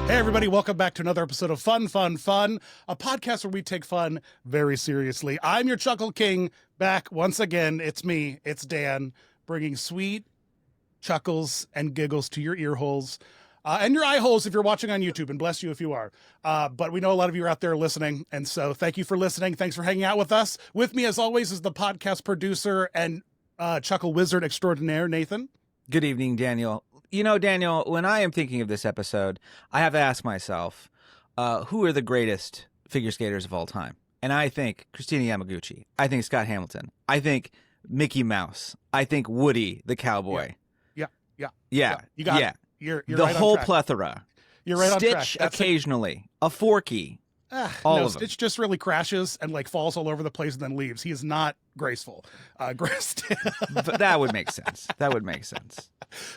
Hey, everybody, welcome back to another episode of Fun, a podcast where we take fun very seriously. I'm your Chuckle King, back once again. It's me, it's Dan, bringing sweet chuckles and giggles to your ear holes and your eye holes if you're watching on YouTube, and bless you if you are. But we know a lot of you are out there listening, and so thank you for listening. Thanks for hanging out with us. With me, as always, is the podcast producer and chuckle wizard extraordinaire, Nathan. Good evening, Daniel. You know, Daniel, when I am thinking of this episode, I have to ask myself, who are the greatest figure skaters of all time? And I think Christina Yamaguchi. I think Scott Hamilton. I think Mickey Mouse. I think Woody the cowboy. Yeah. You got it. You're the right whole on track. plethora. You're right on track. Stitch occasionally. A Forky. All of them. Stitch just really crashes and like falls all over the place and then leaves. He is not graceful. But that would make sense.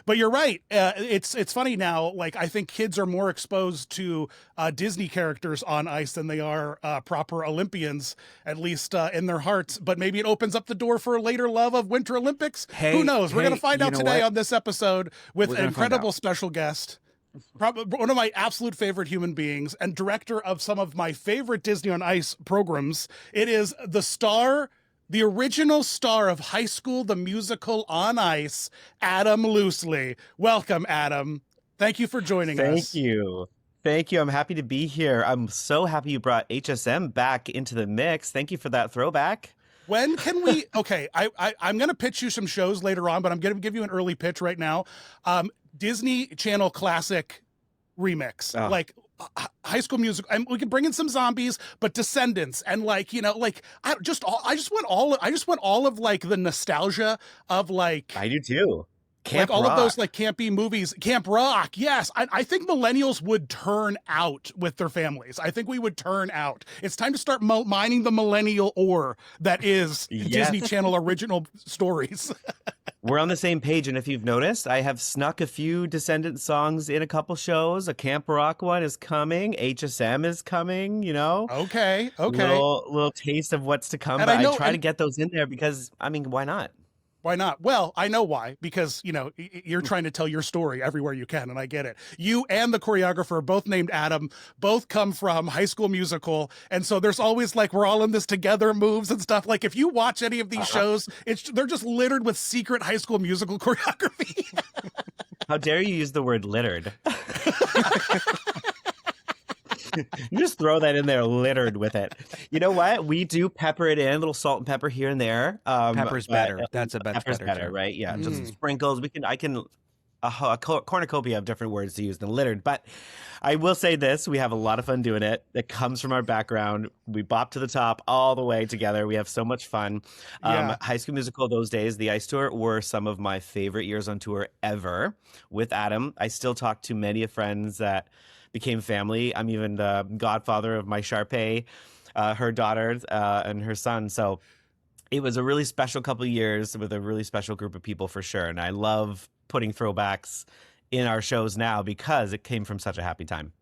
But you're right. It's funny now. Like, I think kids are more exposed to Disney characters on ice than they are proper Olympians, at least in their hearts. But maybe it opens up the door for a later love of Winter Olympics. Who knows? We're going to find out today on this episode with an incredible special guest. Probably one of my absolute favorite human beings and director of some of my favorite Disney on Ice programs. It is the original star of High School the Musical on Ice, Adam Loosley. Welcome, Adam. Thank you for joining us. Thank you. I'm happy to be here. I'm so happy you brought HSM back into the mix. Thank you for that throwback. When can we? Okay, I'm going to pitch you some shows later on, but I'm going to give you an early pitch right now. Disney Channel classic remix, like High School Musical, and we can bring in some zombies, but Descendants, and I just want all of like the nostalgia of like I do too. Camp Rock. Of those like campy movies. Camp Rock, yes. I think millennials would turn out with their families. I think we would turn out. It's time to start mining the millennial ore that is Disney Channel original stories. We're on the same page, and if you've noticed, I have snuck a few Descendant songs in a couple shows. A Camp Rock one is coming. HSM is coming, you know? Okay. Little taste of what's to come, and but I try to get those in there because, I mean, why not? Why not? Well, I know why, because, you know, you're trying to tell your story everywhere you can, and I get it. You and the choreographer, both named Adam, both come from High School Musical, and so there's always like, we're all in this together moves and stuff. Like, if you watch any of these shows, they're just littered with secret High School Musical choreography. How dare you use the word littered? You just throw that in there, littered with it. You know what? We do pepper it in, a little salt and pepper here and there. Pepper's better. That's pepper's better, right? Yeah, just sprinkles. I can a cornucopia of different words to use than littered. But I will say this: we have a lot of fun doing it. It comes from our background. We bop to the top all the way together. We have so much fun. High School Musical those days, the Ice Tour, were some of my favorite years on tour ever. With Adam, I still talk to many friends that became family. I'm even the godfather of my Sharpay, her daughter and her son. So it was a really special couple of years with a really special group of people for sure. And I love putting throwbacks in our shows now because it came from such a happy time.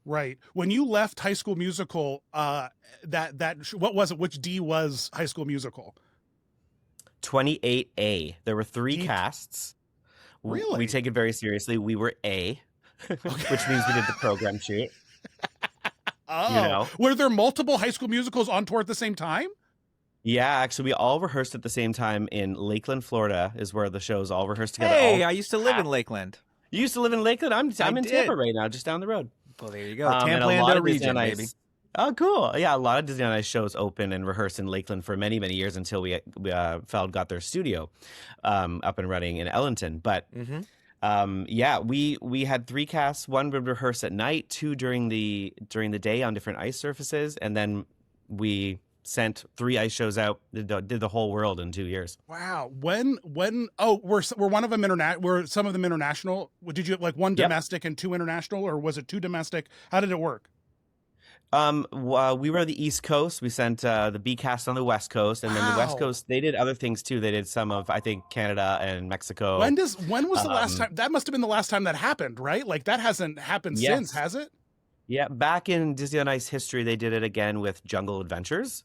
Right. When you left High School Musical, what was it? Which D was High School Musical? 28A. There were three casts. Really? We take it very seriously. We were A. Which means we did the program shoot. Oh, you know? Were there multiple High School Musicals on tour at the same time? Yeah, actually, we all rehearsed at the same time in Lakeland, Florida, is where the shows all rehearsed together. Hey, I used to live in Lakeland. You used to live in Lakeland? I'm in Tampa right now, just down the road. Well, there you go. Tampa region, baby. Oh, cool. Yeah, a lot of Disney on Ice shows open and rehearse in Lakeland for many, many years until Feld got their studio up and running in Ellington. But we had three casts. One would rehearse at night, two during the day on different ice surfaces, and then we sent 3 ice shows out. Did the whole world in 2 years. Wow. Were one of them were some of them international? Did you have like one domestic and 2 international, or was it 2 domestic? How did it work? We were on the East Coast. We sent the B cast on the West Coast, and then the West Coast, they did other things too. They did some of, I think, Canada and Mexico. When was the last time? That must have been the last time that happened, right? Like, that hasn't happened since, has it? Yeah, back in Disney on Ice history, they did it again with Jungle Adventures.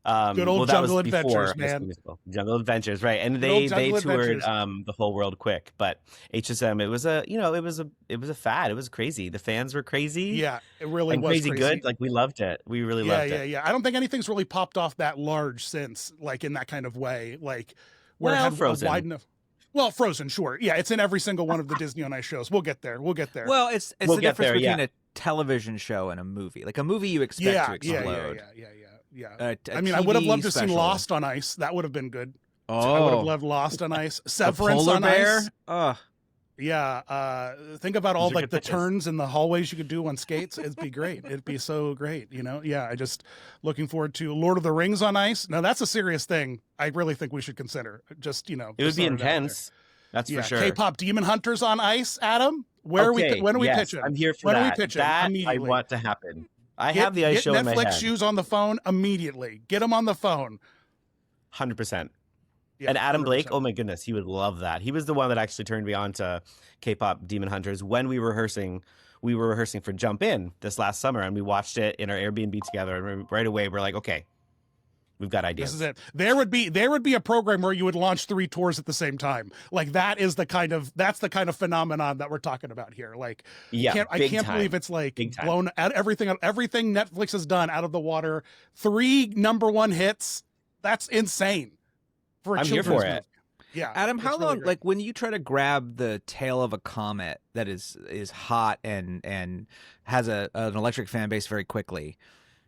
Good old well, that was Jungle before Adventures, High School man. Musical. Jungle Adventures, right? And Good old they Jungle toured Adventures. the whole world quick, but HSM, it was a it was a fad. It was crazy. The fans were crazy Yeah, it really and was crazy crazy. good. Like we loved it. We really Yeah, loved yeah, it. yeah. I don't think anything's really popped off that large since, like in that kind of way, like where Well, it had Frozen. a wide enough. Well, Frozen, sure. Yeah, it's in every single one of the Disney on Ice shows. We'll get there. We'll get there. Well, it's We'll the get difference there, between yeah. a television show and a movie. Like a movie, you expect yeah, to explode. yeah. A I mean, I would have TV loved to see special. Lost on Ice. That would have been good. Oh, I would have loved Lost on Ice. the Severance polar on bear. Ice. Oh, Yeah. Think about all These are like good the pitches. turns and the hallways you could do on skates. It'd be great. It'd be so great. You know? Yeah. I just looking forward to Lord of the Rings on Ice. Now that's a serious thing. I really think we should consider. Just, It would just be throwing out there. intense. That's Yeah. for sure. K-pop Demon Hunters on Ice, Adam. Where are we? Okay, When are we yes, pitching? I'm here for when that. are we pitching? That I Immediately. want to happen. I Get- have the ice get show in my Netflix head. shoes on the phone immediately. Get them on the phone. 100%. Yeah, And Adam Blake, 100%. oh my goodness, he would love that. He was the one that actually turned me on to K-pop Demon Hunters when we were rehearsing. We were rehearsing for Jump In this last summer, and we watched it in our Airbnb together. And right away, we're like, okay, we've got ideas. This is it. There would be a program where you would launch 3 tours at the same time. Like that's the kind of phenomenon that we're talking about here. Like Yeah, I big can't time. believe it's like Big time. blown out everything Netflix has done out of the water. 3 #1 hits. That's insane. For a I'm here children's for it. movie. Yeah. Adam, it's how really long? great. Like when you try to grab the tail of a comet that is hot and has an electric fan base very quickly,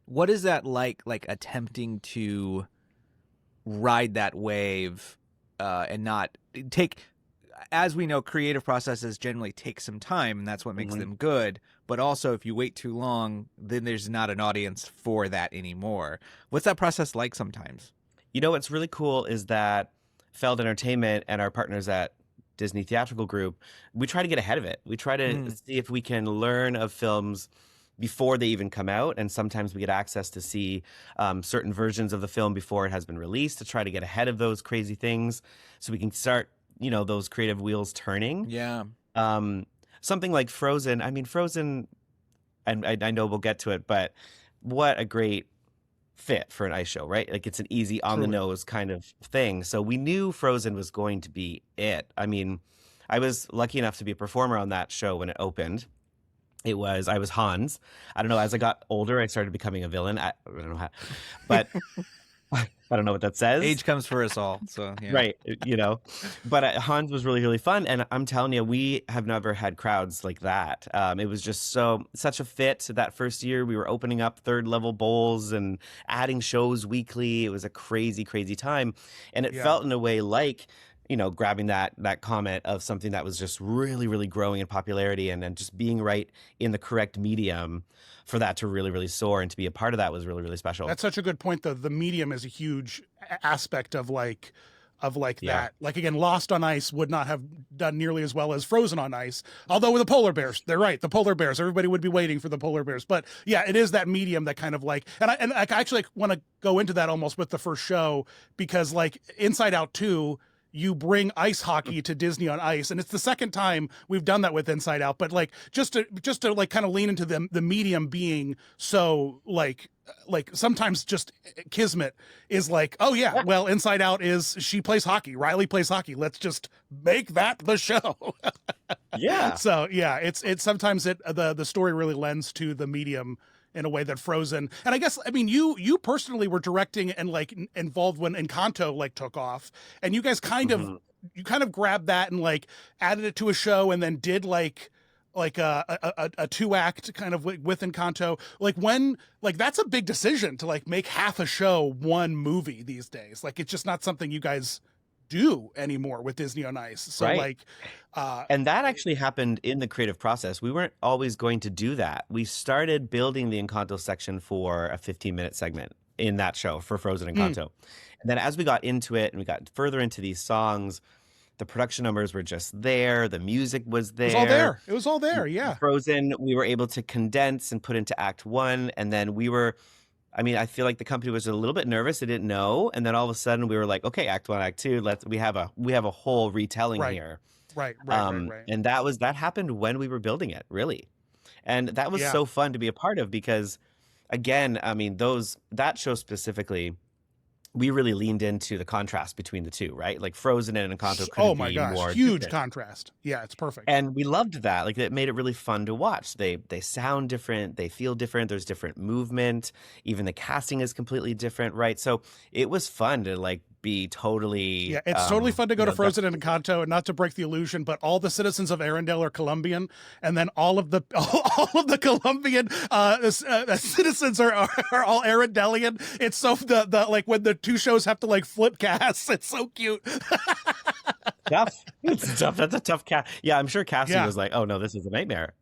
what is that like? Like attempting to ride that wave and not take. As we know, creative processes generally take some time, and that's what makes Mhm. them good. But also, if you wait too long, then there's not an audience for that anymore. What's that process like sometimes? You know what's really cool is that Feld Entertainment and our partners at Disney Theatrical Group, we try to get ahead of it. We try to see if we can learn of films before they even come out, and sometimes we get access to see certain versions of the film before it has been released to try to get ahead of those crazy things, so we can start, those creative wheels turning. Yeah. Something like Frozen. I mean, Frozen, and I know we'll get to it, but what a great fit for an ice show, right? Like it's an easy on the nose kind of thing. So we knew Frozen was going to be it. I mean, I was lucky enough to be a performer on that show when it opened. I was Hans. I don't know, as I got older, I started becoming a villain. I don't know how, but I don't know what that says. Age comes for us all. So yeah. Right, but Hans was really, really fun, and I'm telling you, we have never had crowds like that. It was just such a fit. That first year, we were opening up 3rd level bowls and adding shows weekly. It was a crazy, crazy time, and it felt in a way like grabbing that comment of something that was just really, really growing in popularity, and then just being right in the correct medium for that to really, really soar, and to be a part of that was really, really special. That's such a good point, though. The medium is a huge aspect of that. Like again, Lost on Ice would not have done nearly as well as Frozen on Ice. Although with the polar bears, they're right. The polar bears, everybody would be waiting for the polar bears. But yeah, it is that medium that kind of like, and I actually want to go into that almost with the first show, because like Inside Out 2, you bring ice hockey to Disney on Ice, and it's the second time we've done that with Inside Out. But like just to like kind of lean into the medium being so like sometimes just kismet is like, oh yeah, well, Inside Out is she plays hockey, Riley plays hockey. Let's just make that the show. Yeah. So yeah, it's sometimes the story really lends to the medium in a way that Frozen, and I guess, I mean, you personally were directing and like involved when Encanto like took off, and you guys kind of grabbed that and like added it to a show, and then did like a 2-act kind of with Encanto. Like when, like that's a big decision to like make half a show one movie these days. Like it's just not something you guys do anymore with Disney on Ice. So Right. And that actually happened in the creative process. We weren't always going to do that. We started building the Encanto section for a 15-minute segment in that show for Frozen Encanto. And then as we got into it and we got further into these songs, the production numbers were just there. The music was there. It was all there. Yeah. Frozen, we were able to condense and put into Act 1. And then I feel like the company was a little bit nervous. They didn't know. And then all of a sudden we were like, okay, Act 1, Act 2, we have a whole retelling here. Right. And that happened when we were building it, really. And that was so fun to be a part of, because again, I mean, that show specifically, we really leaned into the contrast between the two, right? Like Frozen and Encanto couldn't Oh my be gosh, more huge different. contrast. Yeah, it's perfect. And we loved that. Like it made it really fun to watch. They sound different, they feel different, there's different movement, even the casting is completely different, right? So it was fun to like be totally Yeah, it's totally fun to go you to know, Frozen and Encanto, and not to break the illusion, but all the citizens of Arendelle are Colombian, and then all of the all of the Colombian citizens are all Arendellian. It's so the like when the two shows have to like flip casts. It's so cute. tough. It's tough. That's a tough cast. Yeah, I'm sure Cassie Yeah. was like, "Oh no, this is a nightmare."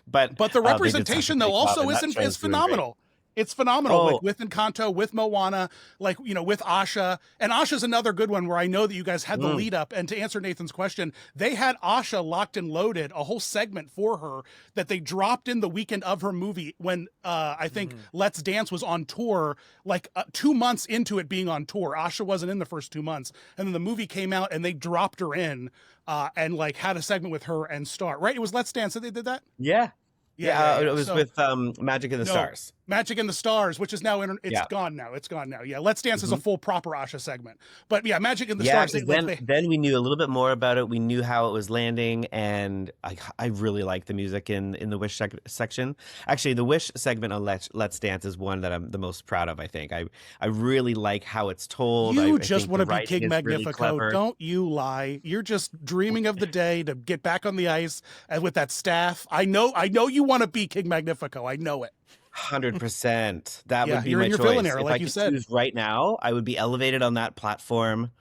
but But the they did such a representation great though job, also and that is show's doing great. phenomenal. It's phenomenal. Like Oh, with Encanto, with Moana, like with Asha. And Asha's another good one where I know that you guys had the lead up. And to answer Nathan's question, they had Asha locked and loaded, a whole segment for her that they dropped in the weekend of her movie when I think Let's Dance was on tour, like 2 months into it being on tour. Asha wasn't in the first 2 months. And then the movie came out and they dropped her in and like had a segment with her and Star. Right? It was Let's Dance that they did that? yeah. Yeah, it was So- with Magic in the No, Stars. Magic in the Stars, which is now it's Yeah. gone now. It's gone now. Yeah, Let's Dance is a full proper Asha segment. But yeah, Magic in the Yeah, Stars. 'cause then we knew a little bit more about it. We knew how it was landing, and I really like the music in the Wish section. Actually, the Wish segment on Let's Dance is one that I'm the most proud of. I think I really like how it's told. You I just think want to the be writing King is really Magnifico. clever. Don't you lie. You're just dreaming of the day to get back on the ice and with that staff. I know you want to be King Magnifico. I know it. 100%. That Yeah, would be you're my in your choice. villain era, If like I you could said. choose right now, I would be elevated on that platform.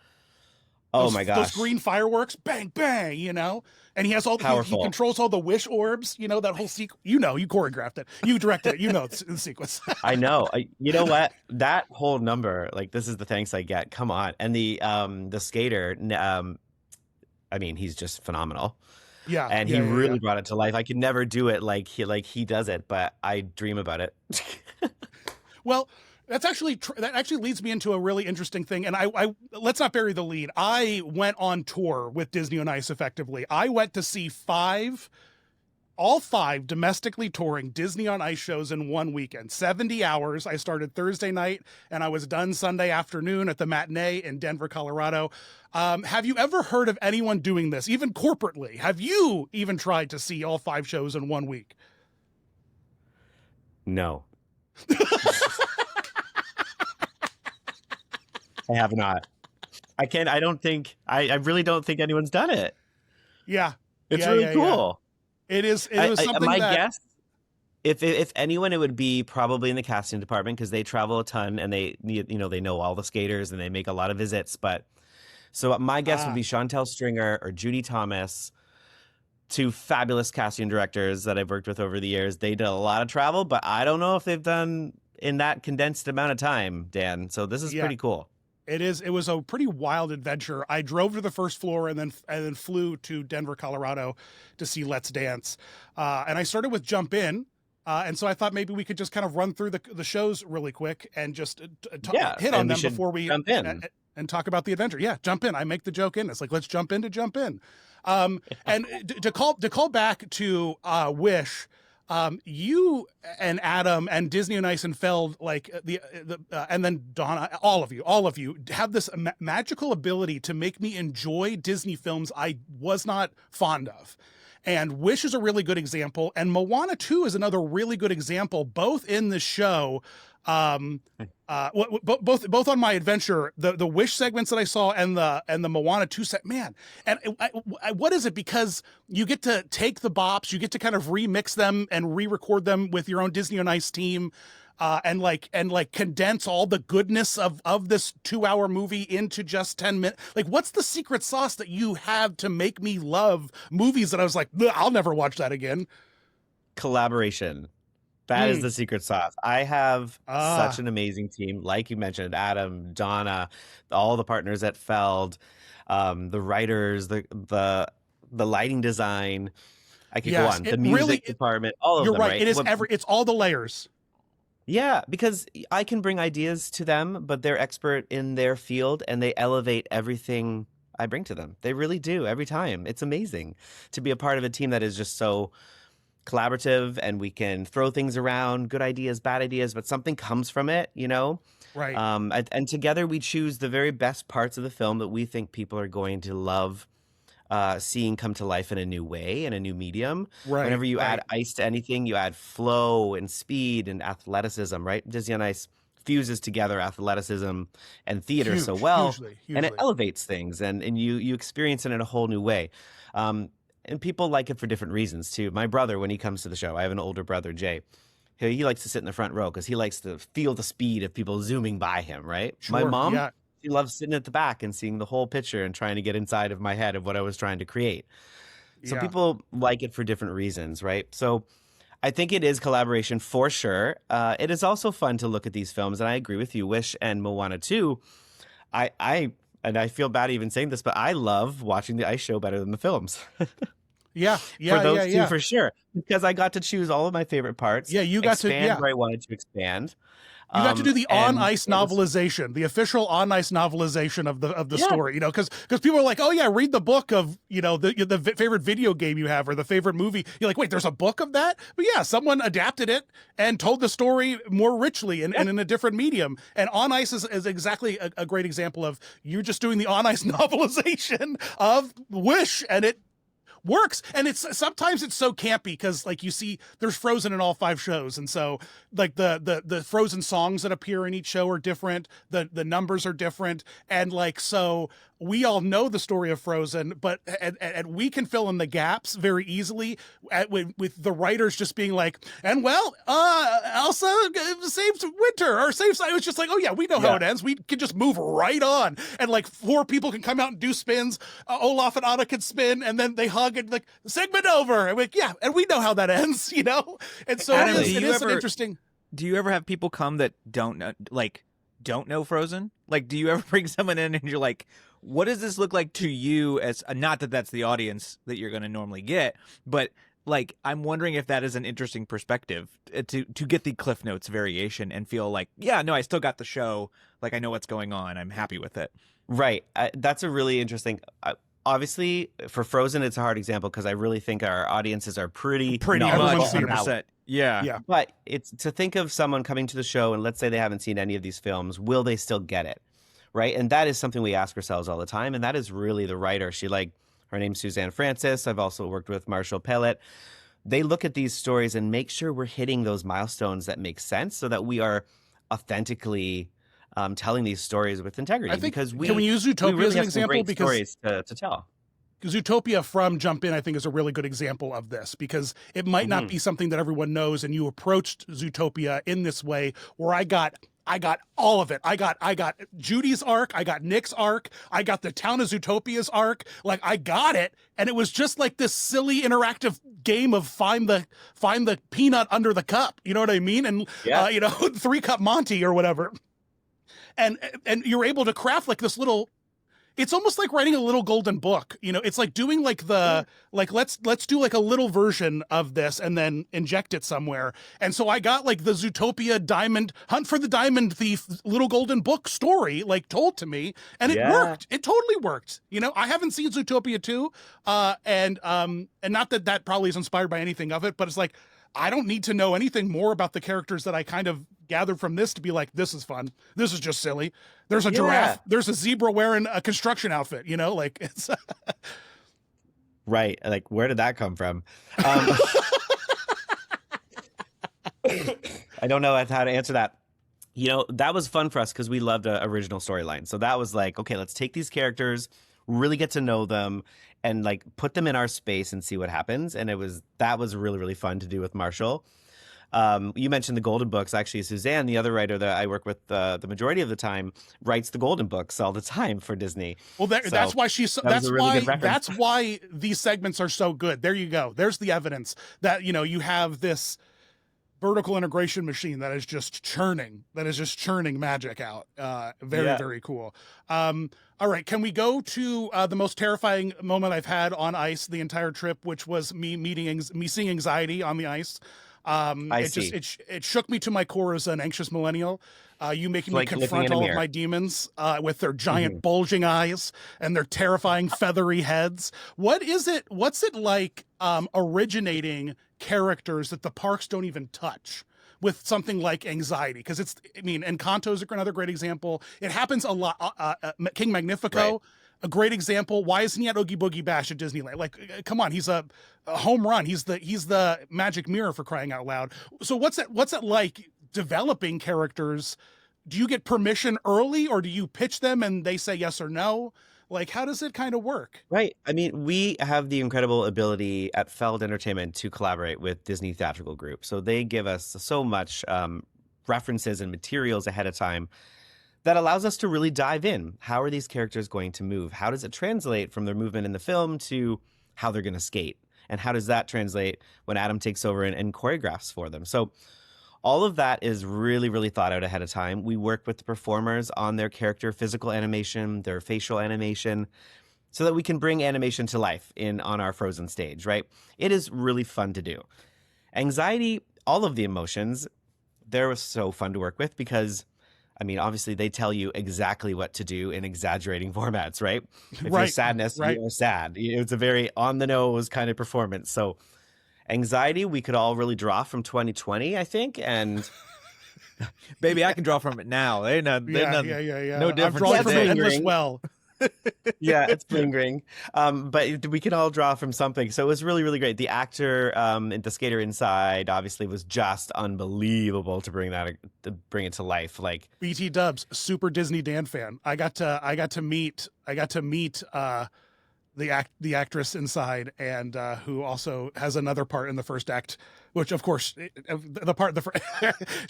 Oh my gosh. Those green fireworks, bang, bang, And he has all he Powerful. controls all the wish orbs, that whole sequence. You choreographed it. You directed it. It's in the sequence. I know. You know what? That whole number, like this is the thanks I get. Come on. And the skater, I mean, he's just phenomenal. Yeah. And he really brought it to life. I could never do it like he does it, but I dream about it. Well, that actually leads me into a really interesting thing. And I let's not bury the lead. I went on tour with Disney on Ice effectively. I went to see all five domestically touring Disney on Ice shows in one weekend, 70 hours. I started Thursday night and I was done Sunday afternoon at the matinee in Denver, Colorado. Have you ever heard of anyone doing this, even corporately? Have you even tried to see all five shows in 1 week? No. I have not. I really don't think anyone's done it. Yeah. It's Yeah, really yeah, cool. It was something my that... guess, if anyone, it would be probably in the casting department because they travel a ton and they know all the skaters and they make a lot of visits. But so my guess would be Chantel Stringer or Judy Thomas, two fabulous casting directors that I've worked with over the years. They did a lot of travel, but I don't know if they've done in that condensed amount of time, Dan. So this is pretty cool. It was a pretty wild adventure. I drove to the first floor and then flew to Denver, Colorado to see Let's Dance. And I started with Jump In. And so I thought maybe we could just kind of run through the shows really quick and just hit on them before we jump in and talk about the adventure. Yeah, jump in. I make the joke in. It's like, let's jump in to jump in. And to call back to Wish, you and Adam and Disney on Ice and Feld, like and then Donna, all of you have this magical ability to make me enjoy Disney films I was not fond of. And Wish is a really good example, and Moana 2 is another really good example, both in the show. Both on my adventure, the Wish segments that I saw and the Moana 2 set, man. And what is it? Because you get to take the bops, you get to kind of remix them and re-record them with your own Disney on Ice team, and condense all the goodness of this 2-hour movie into just 10 minutes. Like, what's the secret sauce that you have to make me love movies that I was like, I'll never watch that again? Collaboration. That is the secret sauce. I have such an amazing team. Like you mentioned, Adam, Donna, all the partners at Feld, the writers, the lighting design. I could go on. The music department, all of them. You're right. It is it's all the layers. Yeah, because I can bring ideas to them, but they're expert in their field and they elevate everything I bring to them. They really do every time. It's amazing to be a part of a team that is just so collaborative and we can throw things around, good ideas, bad ideas, but something comes from it, Right. And together we choose the very best parts of the film that we think people are going to love seeing come to life in a new way, in a new medium. Right. Whenever you Right. add ice to anything, you add flow and speed and athleticism, right? Disney on Ice fuses together athleticism and theater so well, Hugely. and it elevates things, and you experience it in a whole new way. And people like it for different reasons too. My brother, when he comes to the show, I have an older brother, Jay. He likes to sit in the front row because he likes to feel the speed of people zooming by him, right? My Sure, mom, yeah. she loves sitting at the back and seeing the whole picture and trying to get inside of my head of what I was trying to create. So Yeah. people like it for different reasons, right? So I think it is collaboration for sure. It is also fun to look at these films, and I agree with you. Wish and Moana 2, and I feel bad even saying this, but I love watching the ice show better than the films. Yeah. For those two, for sure, because I got to choose all of my favorite parts. Yeah, you got to expand where I wanted to expand. You got to do the on and ice it was- novelization, the official on ice novelization of the story. You know, because people are like, oh yeah, read the book of the favorite video game you have or the favorite movie. You're like, wait, there's a book of that? But yeah, someone adapted it and told the story more richly and in a different medium. And on ice is exactly a great example of you just doing the on ice novelization of Wish, and it works. And it's sometimes it's so campy because like you see there's Frozen in all 5 shows, and so like the Frozen songs that appear in each show are different, the numbers are different, and like so we all know the story of Frozen, but and we can fill in the gaps very easily with the writers just being like, and well, Elsa saves winter or saves. It was just like, oh yeah, we know how it ends. We can just move right on, and like 4 people can come out and do spins. Olaf and Anna can spin, and then they hug and like segment over. And like, yeah, and we know how that ends, you know. And so Adam, it is an interesting. Do you ever have people come that don't know Frozen? Like, do you ever bring someone in and you're like, what does this look like to you? As not that that's the audience that you're going to normally get, but like, I'm wondering if that is an interesting perspective to get the Cliff Notes variation and feel like, yeah, no, I still got the show. Like, I know what's going on. I'm happy with it. Right. That's a really interesting. Obviously, for Frozen, it's a hard example because I really think our audiences are pretty much knowledgeable 100%. Yeah. But it's to think of someone coming to the show and let's say they haven't seen any of these films, will they still get it? Right. And that is something we ask ourselves all the time. And that is really the writer. Her name's Suzanne Francis. I've also worked with Marshall Pellet. They look at these stories and make sure we're hitting those milestones that make sense so that we are authentically telling these stories with integrity. I think, because can we use Zootopia really as an have some example? great Because stories to tell. Zootopia from Jump In, I think, is a really good example of this because it might not be something that everyone knows, and you approached Zootopia in this way where I got all of it. I got Judy's arc, I got Nick's arc, I got the town of Zootopia's arc. Like I got it, and it was just like this silly interactive game of find the peanut under the cup. You know what I mean? And 3-cup Monty or whatever. And you're able to craft like this little. It's almost like writing a little golden book. You know, it's like doing like let's do like a little version of this and then inject it somewhere. And so I got like the Zootopia Diamond Hunt for the Diamond Thief little golden book story like told to me, and it worked. It totally worked. You know, I haven't seen Zootopia 2, and not that probably is inspired by anything of it, but it's like I don't need to know anything more about the characters that I kind of gathered from this to be like, this is fun. This is just silly. There's a giraffe. There's a zebra wearing a construction outfit, you know, like it's right. Like, where did that come from? I don't know how to answer that. You know, that was fun for us because we loved an original storyline. So that was like, okay, let's take these characters, really get to know them, and like put them in our space and see what happens. And that was really, really fun to do with Marshall. You mentioned the Golden Books. Actually, Suzanne, the other writer that I work with the majority of the time, writes the Golden Books all the time for Disney. Well, that's why that's why these segments are so good. There you go. There's the evidence that, you know, you have this vertical integration machine that is just churning magic out. Very cool. All right, can we go to the most terrifying moment I've had on ice the entire trip, which was me seeing anxiety on the ice. It shook me to my core as an anxious millennial. You making me confront all of my demons with their giant bulging eyes and their terrifying feathery heads. What's it like originating characters that the parks don't even touch? with something like anxiety, because Encanto's another great example. It happens a lot. King Magnifico, Right. a great example. Why isn't he at Oogie Boogie Bash at Disneyland? Like, come on, he's a home run. He's the magic mirror, for crying out loud. So what's it like developing characters? Do you get permission early, or do you pitch them and they say yes or no? Like, how does it kind of work? Right. I mean, we have the incredible ability at Feld Entertainment to collaborate with Disney Theatrical Group. So they give us so much references and materials ahead of time that allows us to really dive in. How are these characters going to move? How does it translate from their movement in the film to how they're going to skate? And how does that translate when Adam takes over and choreographs for them? So all of that is really, really thought out ahead of time. We work with the performers on their character physical animation, their facial animation, so that we can bring animation to life on our Frozen stage, right? It is really fun to do. Anxiety, all of the emotions, they're so fun to work with because, I mean, obviously they tell you exactly what to do in exaggerating formats, right? If you're sadness, you're sad. It's a very on-the-nose kind of performance. So anxiety, we could all really draw from 2020, I think, and Baby, I can draw from it now. They're not. Yeah. No difference. I'm drawing from today. Endless Well. yeah, it's lingering. But we can all draw from something. So it was really, really great. The actor, the skater inside, obviously was just unbelievable to bring it to life. Like BT Dubs, super Disney Dan fan. I got to meet the actress inside, and who also has another part in the first act, which of course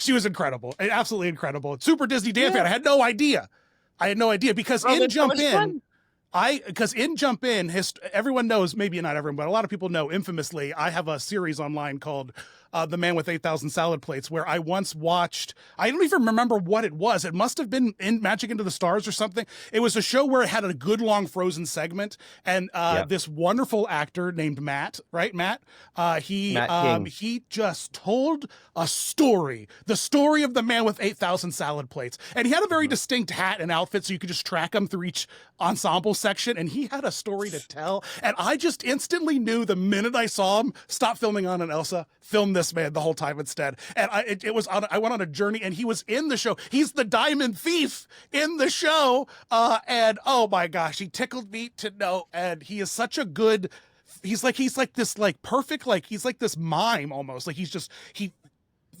she was incredible, absolutely incredible. Super Disney Dan fan. I had no idea because in Jump In, everyone knows, maybe not everyone, but a lot of people know infamously, I have a series online called The Man with 8,000 Salad Plates, where I once watched, I don't even remember what it was. It must have been in Magic Into the Stars or something. It was a show where it had a good long Frozen segment. And this wonderful actor named Matt, right? Matt he just told a story, the story of the Man with 8,000 Salad Plates. And he had a very distinct hat and outfit, so you could just track him through each ensemble section. And he had a story to tell. And I just instantly knew the minute I saw him, stop filming Anna and Elsa, film this man the whole time instead. And I went on a journey, and he was in the show. He's the diamond thief in the show. And oh my gosh, he tickled me to no. And he is such a good, he's like this like perfect, like he's like this mime almost. Like he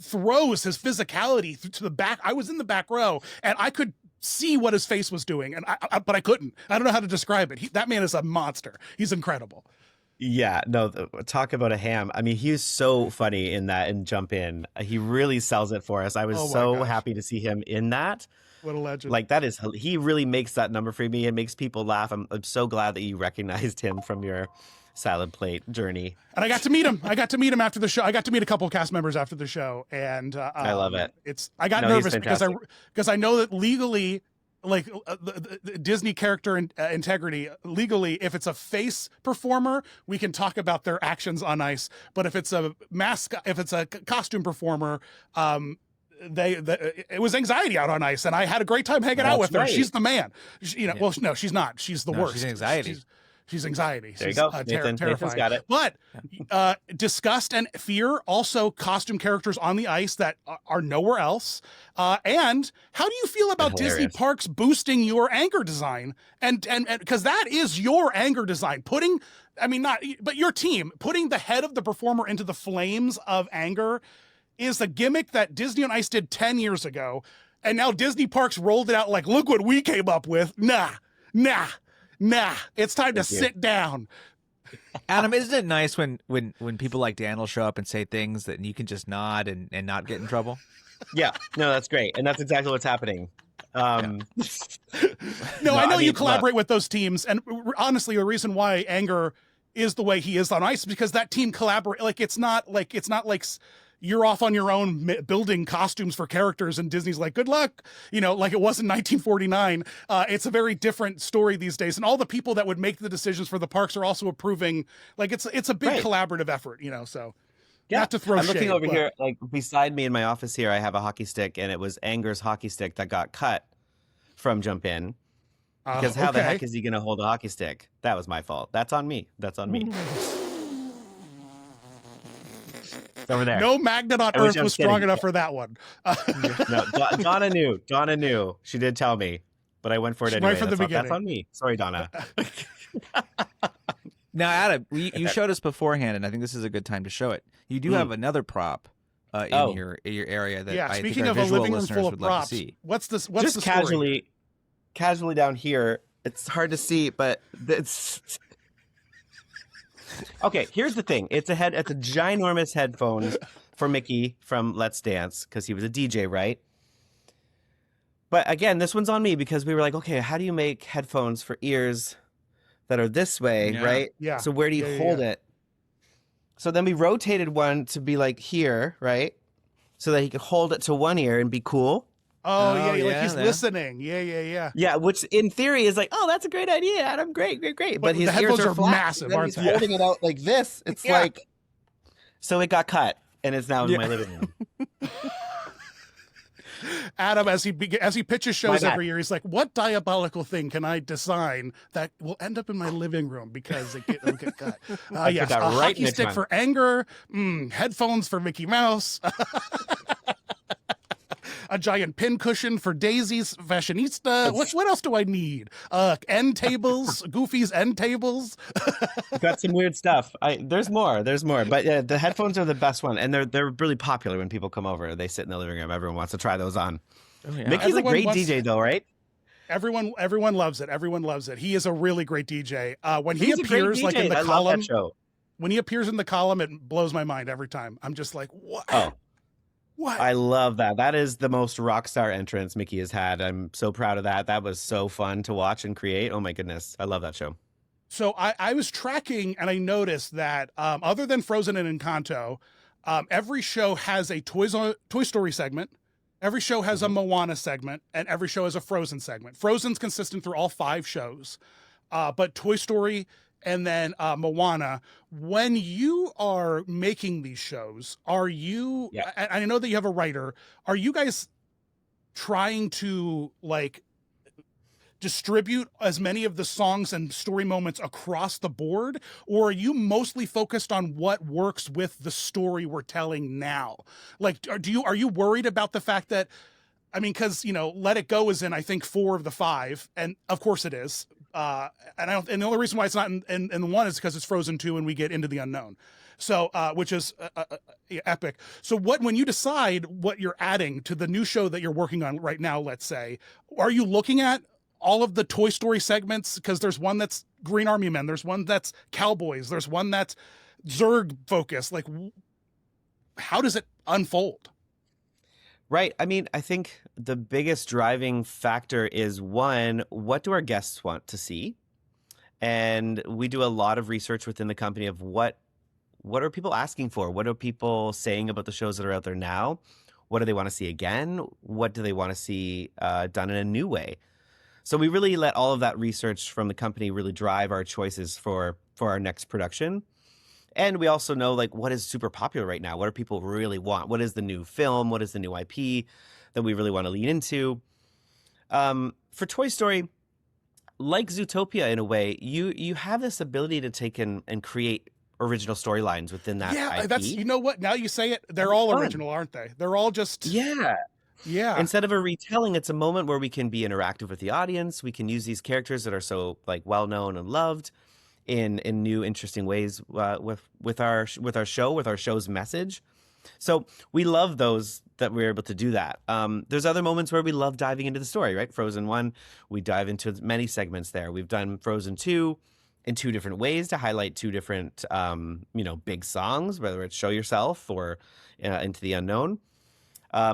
throws his physicality to the back. I was in the back row, and I could see what his face was doing, and but I couldn't. I don't know how to describe it. That man is a monster. He's incredible. Yeah, no, talk about a ham. I mean, he was so funny in that and Jump In. He really sells it for us. I was so happy to see him in that. What a legend. Like he really makes that number for me and makes people laugh. I'm so glad that you recognized him from your salad plate journey. And I got to meet him. After the show. I got to meet a couple of cast members after the show, and I love it. I got nervous because I know that legally, like the Disney character integrity, legally, if it's a face performer, we can talk about their actions on ice. But if it's a costume performer, it was anxiety out on ice, and I had a great time hanging out with her. She's the man. Well, no, she's not. She's the worst. She's anxiety. She's anxiety. There you go. Terrifying. Nathan's got it. But disgust and fear, also costume characters on the ice that are nowhere else. And how do you feel about Disney parks boosting your anger design? And because that is your anger design, but your team putting the head of the performer into the flames of anger is a gimmick that Disney on Ice did 10 years ago. And now Disney parks rolled it out like, look what we came up with. Nah, it's time to sit down. Adam, isn't it nice when people like Dan will show up and say things that you can just nod and not get in trouble? Yeah, no, that's great. And that's exactly what's happening. I know you collaborate with those teams. And honestly, the reason why Anger is the way he is on ice is because that team collaborate. Like, it's not like you're off on your own building costumes for characters and Disney's like, good luck, like it was in 1949. It's a very different story these days. And all the people that would make the decisions for the parks are also approving. Like it's a big collaborative effort, so not to throw I'm looking shade, over here, like beside me in my office here, I have a hockey stick, and it was Anger's hockey stick that got cut from Jump In. Because how the heck is he going to hold a hockey stick? That was my fault. That's on me. over there. No magnet on I wish Earth I was was strong kidding. enough for that one. No, Donna knew. Donna knew. She did tell me, but I went for it Right anyway. from the That's beginning. on me. Sorry, Donna. Now, Adam, you showed us beforehand, and I think this is a good time to show it. You do have another prop in your area that I think speaking our of a visual living room listeners full of would love to props, see. what's this? Just the story? casually down here. It's hard to see, but it's okay. Here's the thing. It's a ginormous headphones for Mickey from Let's Dance because he was a DJ, right? But again, this one's on me because we were like, okay, how do you make headphones for ears that are this way, right? Yeah. So where do you hold it? So then we rotated one to be like here, right? So that he could hold it to one ear and be cool. Oh, yeah, like he's listening. Yeah. Yeah, which in theory is like, oh, that's a great idea, Adam. Great. But his the headphones ears are flat, massive, aren't he's they? holding it out like this. It's like, so it got cut, and it's now in my living room. Adam, as he pitches shows every year, he's like, "What diabolical thing can I design that will end up in my living room because it'll get cut?" Yes, a hockey stick for anger, headphones for Mickey Mouse, a giant pin cushion for Daisy's fashionista. What else do I need? End tables, Goofy's end tables. Got some weird stuff. There's more, but the headphones are the best one, and they're really popular when people come over. They sit in the living room. Everyone wants to try those on. Oh, yeah. Mickey's a great DJ, though, right? Everyone loves it. Everyone loves it. He is a really great DJ. When he He's appears, like in the I column, love that show. When he appears in the column, it blows my mind every time. I'm just like, what? Oh. What? I love that. That is the most rock star entrance Mickey has had. I'm so proud of that. That was so fun to watch and create. Oh my goodness. I love that show. So I was tracking and I noticed that other than Frozen and Encanto, every show has a Toy Story segment. Every show has a Moana segment, and every show has a Frozen segment. Frozen's consistent through all 5 shows, but Toy Story and then Moana. When you are making these shows, are you? Yeah. I know that you have a writer. Are you guys trying to like distribute as many of the songs and story moments across the board, or are you mostly focused on what works with the story we're telling now? Like, are you worried about the fact that, I mean, because Let It Go is in I think 4 of the 5, and of course it is. And the only reason why it's not in the one is because it's Frozen 2 and we get Into the Unknown. So, which is epic. So when you decide what you're adding to the new show that you're working on right now, let's say, are you looking at all of the Toy Story segments? Because there's one that's Green Army Men, there's one that's Cowboys, there's one that's Zurg focused. Like, how does it unfold? Right. I mean, I think the biggest driving factor is, one, what do our guests want to see? And we do a lot of research within the company of what are people asking for? What are people saying about the shows that are out there now? What do they want to see again? What do they want to see done in a new way? So we really let all of that research from the company really drive our choices for our next production. And we also know, like, what is super popular right now? What do people really want? What is the new film? What is the new IP that we really want to lean into? For Toy Story, like Zootopia in a way, you have this ability to take and create original storylines within that IP. That's, you know what? Now you say it, they're all original, aren't they? They're all just... Yeah. Instead of a retelling, it's a moment where we can be interactive with the audience. We can use these characters that are so like well known and loved in new, interesting ways with our show, with our show's message. So we love those that we're able to do that. There's other moments where we love diving into the story, right? Frozen 1, we dive into many segments there. We've done Frozen 2 in 2 different ways to highlight 2 different, big songs, whether it's Show Yourself or Into the Unknown.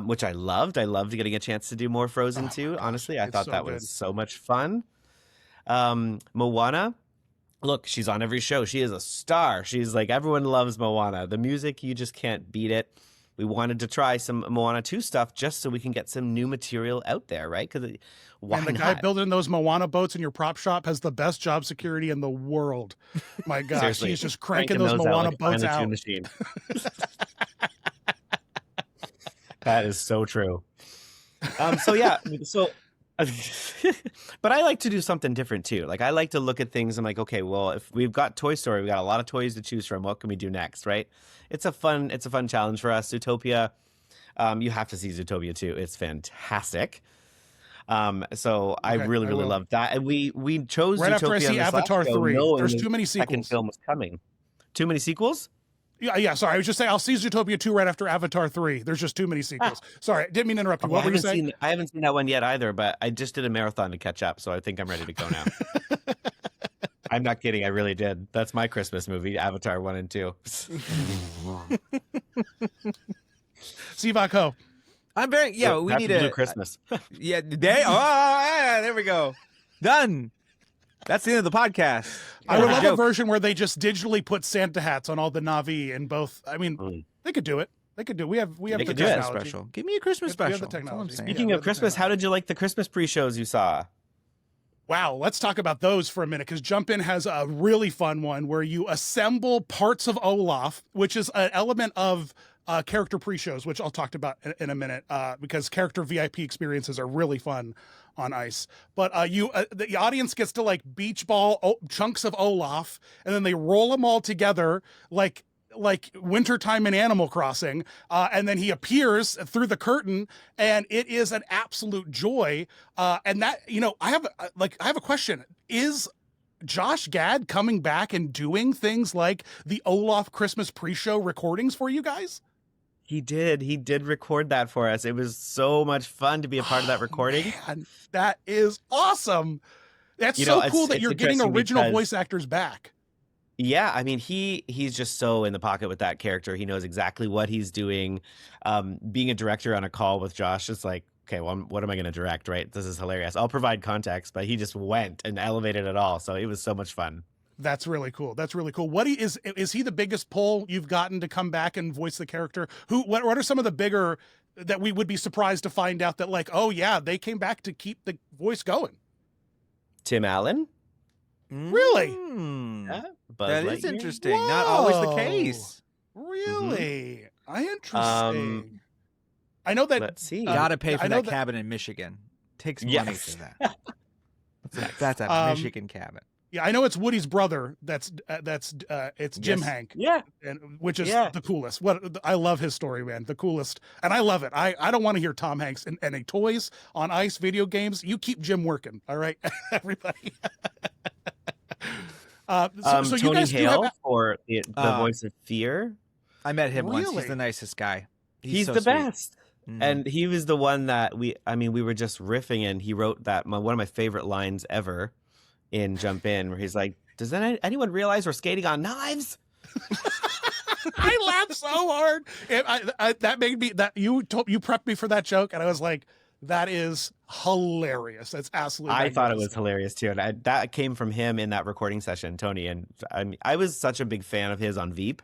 Which I loved. I loved getting a chance to do more Frozen 2. Honestly, I thought that was so much fun. Moana, look, she's on every show. She is a star. She's like, everyone loves Moana. The music, you just can't beat it. We wanted to try some Moana 2 stuff just so we can get some new material out there, right? Because why not? And the guy building those Moana boats in your prop shop has the best job security in the world. My gosh, Seriously, he's just cranking those Moana boats out. Machine. That is so true. So But I like to do something different too. Like I like to look at things. I'm like, okay, well, if we've got Toy Story, we got a lot of toys to choose from. What can we do next, right? It's a fun challenge for us. Zootopia, you have to see Zootopia too. It's fantastic. So I Okay, really I will. love that, and we chose Right after I Zootopia see on this last Avatar show, 3. knowing There's the too many second sequels. film was coming. Too many sequels? Yeah, sorry. I was just saying I'll see Zootopia 2 right after Avatar 3. There's just too many sequels. Sorry, didn't mean to interrupt you. What were you saying? I haven't seen that one yet either, but I just did a marathon to catch up, so I think I'm ready to go now. I'm not kidding. I really did. That's my Christmas movie, Avatar 1 and 2. Sivako. I'm very So we have need to do a Christmas. yeah. There we go. Done. That's the end of the podcast. I would love a Joke. version where they just digitally put Santa hats on all the Na'vi in both. I mean, they could do it. They could do it. We have They the could do it. technology. Special. Give me a Christmas We have special. the That's all I'm technology. saying. Speaking Yeah, of Christmas, how did you like the Christmas pre-shows you saw? Wow, let's talk about those for a minute because Jump In has a really fun one where you assemble parts of Olaf, which is an element of character pre-shows, which I'll talk about in a minute because character VIP experiences are really fun on ice. But the audience gets to like beach ball chunks of Olaf, and then they roll them all together like wintertime in Animal Crossing, and then he appears through the curtain, and it is an absolute joy. And that, I have a question: is Josh Gad coming back and doing things like the Olaf Christmas pre-show recordings for you guys? He did record that for us. It was so much fun to be a part of that recording. Man, that is awesome. That's so cool that it's you're getting interesting original because- voice actors back. Yeah, I mean, he's just so in the pocket with that character. He knows exactly what he's doing. Being a director on a call with Josh, it's like, okay, well, what am I going to direct, right? This is hilarious. I'll provide context, but he just went and elevated it all. So it was so much fun. That's really cool. That's really cool. Is he the biggest pull you've gotten to come back and voice the character? What are some of the bigger that we would be surprised to find out that like, oh yeah, they came back to keep the voice going? Tim Allen? Really? Yeah, That Buzz is Lightyear. interesting. Not always the Whoa. case. Really? Interesting. I know that. Let's see. Gotta pay I for know that that- cabin in Michigan. Takes money Yes. for that. That's a Michigan cabin. Yeah, I know it's Woody's brother. It's Jim Yes. Hank. Yeah. And which is Yeah. the coolest. I love his story, man. The coolest, and I love it. I don't want to hear Tom Hanks and any toys on ice, video games. You keep Jim working, all right, everybody. So you Tony guys Hale do have. for the voice of fear. I met him once. Really? He's the nicest guy. He's so the sweet. best. And he was the one that we were just riffing, and he wrote one of my favorite lines ever in Jump In, where he's like, does anyone realize we're skating on knives? I laughed so hard. That made me you prepped me for that joke, and I was like, that is hilarious. That's absolutely. I thought it was magnificent. hilarious too, and that came from him in that recording session, Tony. And I was such a big fan of his on Veep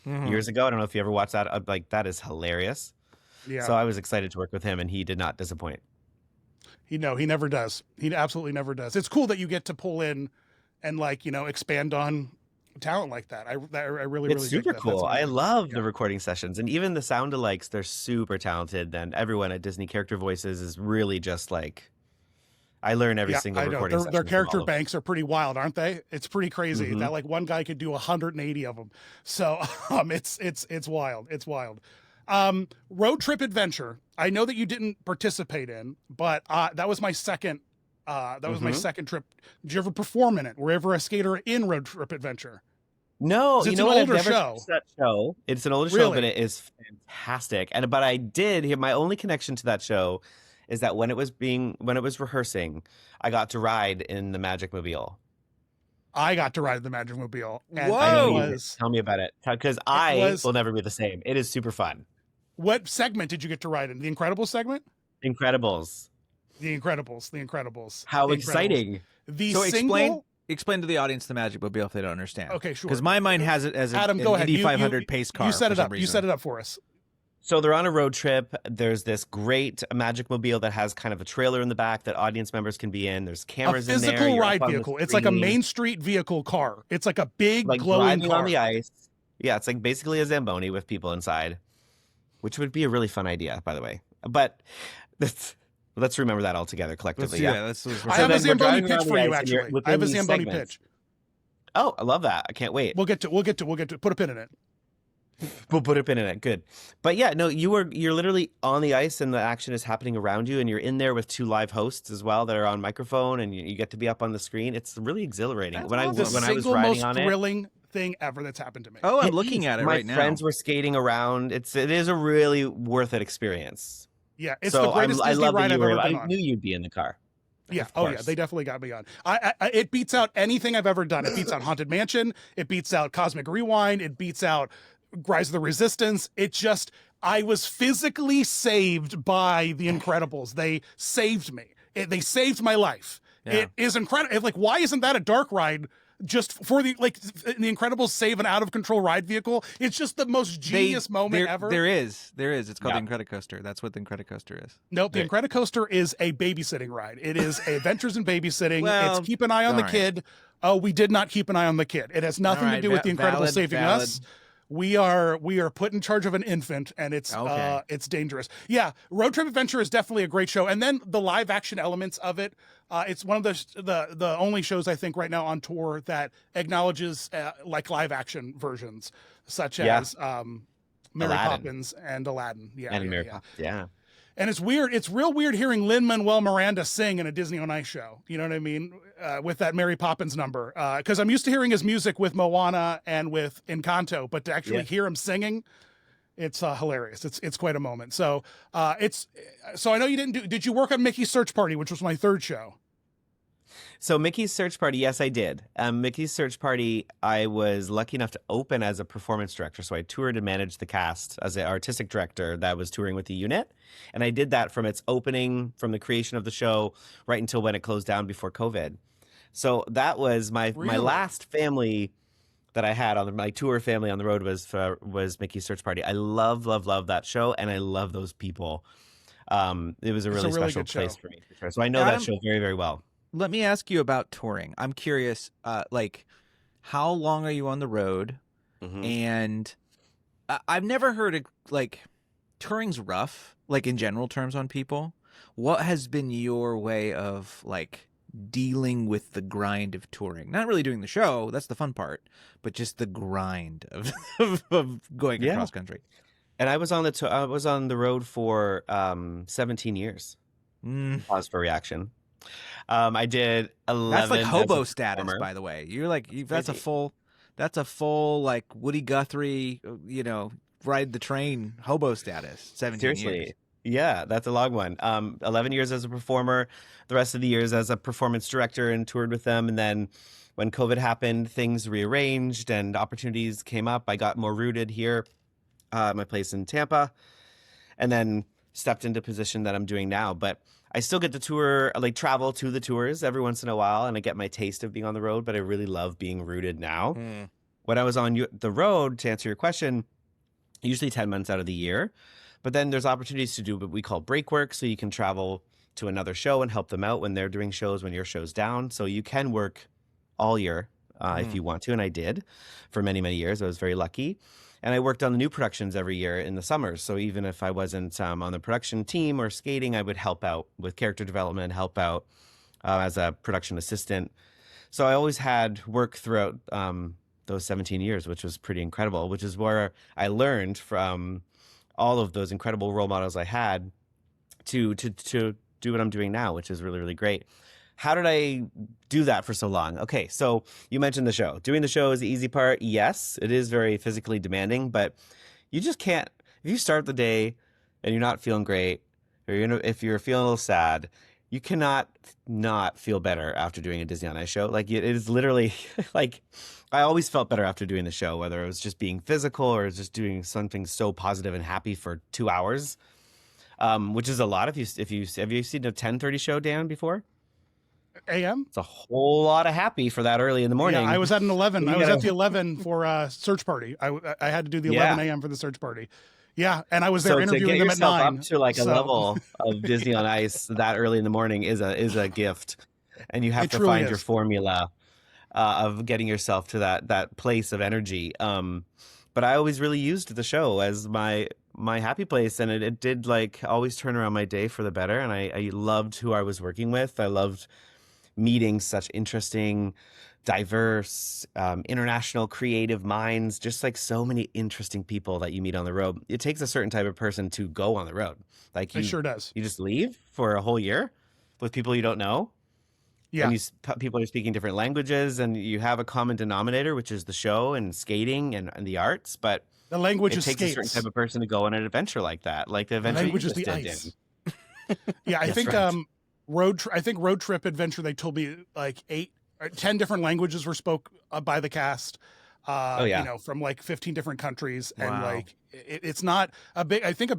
years ago. I don't know if you ever watched that. Like, that is hilarious. Yeah. So I was excited to work with him, and he did not disappoint. He never does. He absolutely never does. It's cool that you get to pull in and expand on talent like that. I really It's super dig that. cool. That's I love yeah. the recording sessions, and even the sound alikes. They're super talented, and everyone at Disney Character Voices is really just like, I learn every single I know. recording session. Their from character all of them. banks are pretty wild, aren't they? It's pretty crazy Mhm. that like one guy could do 180 of them. So it's wild. It's wild. Road Trip Adventure. I know that you didn't participate in, but that was my second. That was my second trip. Did you ever perform in it? Were you ever a skater in Road Trip Adventure? No, 'Cause you it's know an what? I've older never show. watched that show. It's an older show, Really? but it is fantastic. But I did hear my only connection to that show is that when it was rehearsing, I got to ride in the Magic Mobile. I got to ride the Magic Mobile. And Whoa! I know it you did. was, Tell me about it, because will never be the same. It is super fun. what segment did you get to ride in? The Incredibles segment? Incredibles. The Incredibles. How The Incredibles. exciting. The So single. explain to the audience the Magic Mobile if they don't understand. Okay, sure. Because my mind has it as Adam, an go ahead. Indy 500 pace car. You set for it some up. You reason. set it up for us. So they're on a road trip. There's this great Magic Mobile that has kind of a trailer in the back that audience members can be in. There's A cameras in there. physical You're ride up on the vehicle. It's like a screen. Main Street vehicle car. It's like a big like glowing driving car. on the ice. Yeah, it's like basically a Zamboni with people inside, which would be a really fun idea, by the way. But Let's remember that all together collectively. Yeah, yeah. let's I have a then we're Zamboni driving pitch around for the you, ice and you're actually. I have a within these Zamboni segments. pitch. Oh, I love that. I can't wait. We'll get to put a pin in it. We'll put a pin in it. Good. But yeah, no, you're literally on the ice and the action is happening around you, and you're in there with 2 live hosts as well that are on microphone, and you get to be up on the screen. It's really exhilarating. That's When awesome. The I was single riding most on it, thrilling thing ever that's happened to me. Oh, I'm it looking is. at it My right now. friends were skating around. It is a really worth it experience. Yeah, it's So the greatest I Disney love that ride you I've were. ever I been on. knew you'd be in the car. Yeah. Of Oh yeah, course. they definitely got me on. It beats out anything I've ever done. It beats out Haunted Mansion. It beats out Cosmic Rewind. It beats out Rise of the Resistance. I was physically saved by The Incredibles. They saved me. They saved my life. Yeah. It is incredible. Like, why isn't that a dark ride? Just for the Incredibles save an out of control ride vehicle. It's just the most genius moment ever. There is. It's called Yeah. the Incredicoaster. That's what the Incredicoaster is. Nope, the Incredicoaster is a babysitting ride. It is Adventures in Babysitting. Well, it's keep an eye on the all right. kid. Oh, we did not keep an eye on the kid. It has nothing All to right, do with the Incredibles valid, saving valid. us. We are put in charge of an infant, and it's Okay. it's dangerous. Yeah, Road Trip Adventure is definitely a great show, and then the live action elements of it. It's one of the only shows I think right now on tour that acknowledges like live action versions, such Yeah. as Mary Aladdin. Poppins and Aladdin. Yeah, And yeah, Mary yeah. Poppins. Yeah. And it's weird. It's real weird hearing Lin-Manuel Miranda sing in a Disney on Ice show. You know what I mean? With that Mary Poppins number. Because I'm used to hearing his music with Moana and with Encanto, but to actually hear him singing, it's hilarious. It's quite a moment. So so I know you did you work on Mickey's Search Party, which was my 3rd show? So Mickey's Search Party, yes, I did. Mickey's Search Party, I was lucky enough to open as a performance director. So I toured and managed the cast as an artistic director that was touring with the unit. And I did that from its opening, from the creation of the show, right until when it closed down before COVID. So that was my last family that I had on my tour family on the road was Mickey's Search Party. I love that show, and I love those people. It was a really special place for me. For sure. So I know that show very, very well. Let me ask you about touring. I'm curious, like, how long are you on the road? Mhm. And I've never heard of, like, touring's rough, like, in general terms on people. What has been your way of, like, dealing with the grind of touring? Not really doing the show, that's the fun part, but just the grind of, of going across country. And I was on the road for 17 years. Pause for reaction. I did 11. That's like hobo as a status, performer. by the way. You're like that's a Crazy. full like Woody Guthrie, ride the train hobo status. 17 Seriously. years. Yeah, that's a long one. 11 years as a performer, the rest of the years as a performance director, and toured with them. And then when COVID happened, things rearranged and opportunities came up. I got more rooted here at my place in Tampa, and then stepped into a position that I'm doing now. But I still get to tour, like travel to the tours every once in a while, and I get my taste of being on the road, but I really love being rooted now. When I was on the road, to answer your question, usually 10 months out of the year. But then there's opportunities to do what we call break work, so you can travel to another show and help them out when they're doing shows, when your show's down. So you can work all year if you want to, and I did for many, many years. I was very lucky. And I worked on the new productions every year in the summers. So even if I wasn't on the production team or skating, I would help out with character development, help out as a production assistant. So I always had work throughout those 17 years, which was pretty incredible, which is where I learned from all of those incredible role models I had to do what I'm doing now, which is really, really great. How did I do that for so long? Okay, so you mentioned the show. Doing the show is the easy part. Yes, it is very physically demanding, but you just can't. If you start the day and you're not feeling great, or if you're feeling a little sad, you cannot not feel better after doing a Disney on Ice show. Like it is literally like I always felt better after doing the show, whether it was just being physical or just doing something so positive and happy for 2 hours, which is a lot. Have you seen a 10:30 show, Dan, before? AM? It's a whole lot of happy for that early in the morning. Yeah, I was at an 11. You I was gotta- at the 11 for Search Party. I had to do the 11 a.m. for the Search Party. Yeah, and I was there So to interviewing get them at yourself 9. up to like a so- level of Disney on Ice that early in the morning is a gift, and you have It to truly find your is. formula of getting yourself to that place of energy. But I always really used the show as my my happy place, and it did like always turn around my day for the better. And I loved who I was working with. I loved meeting such interesting, diverse, international creative minds, just like so many interesting people that you meet on the road. It takes a certain type of person to go on the road. Like It sure does. you just leave for a whole year with people you don't know. Yeah. And people are speaking different languages, and you have a common denominator, which is the show and skating and the arts. But The language it is takes skates. a certain type of person to go on an adventure like that, like the adventure language you is just the did, ice. Dan. Yeah, I That's think right. road trip adventure. They told me like 10 different languages were spoke by the cast. Oh yeah. From like 15 different countries, and Wow. like it's not a big. I think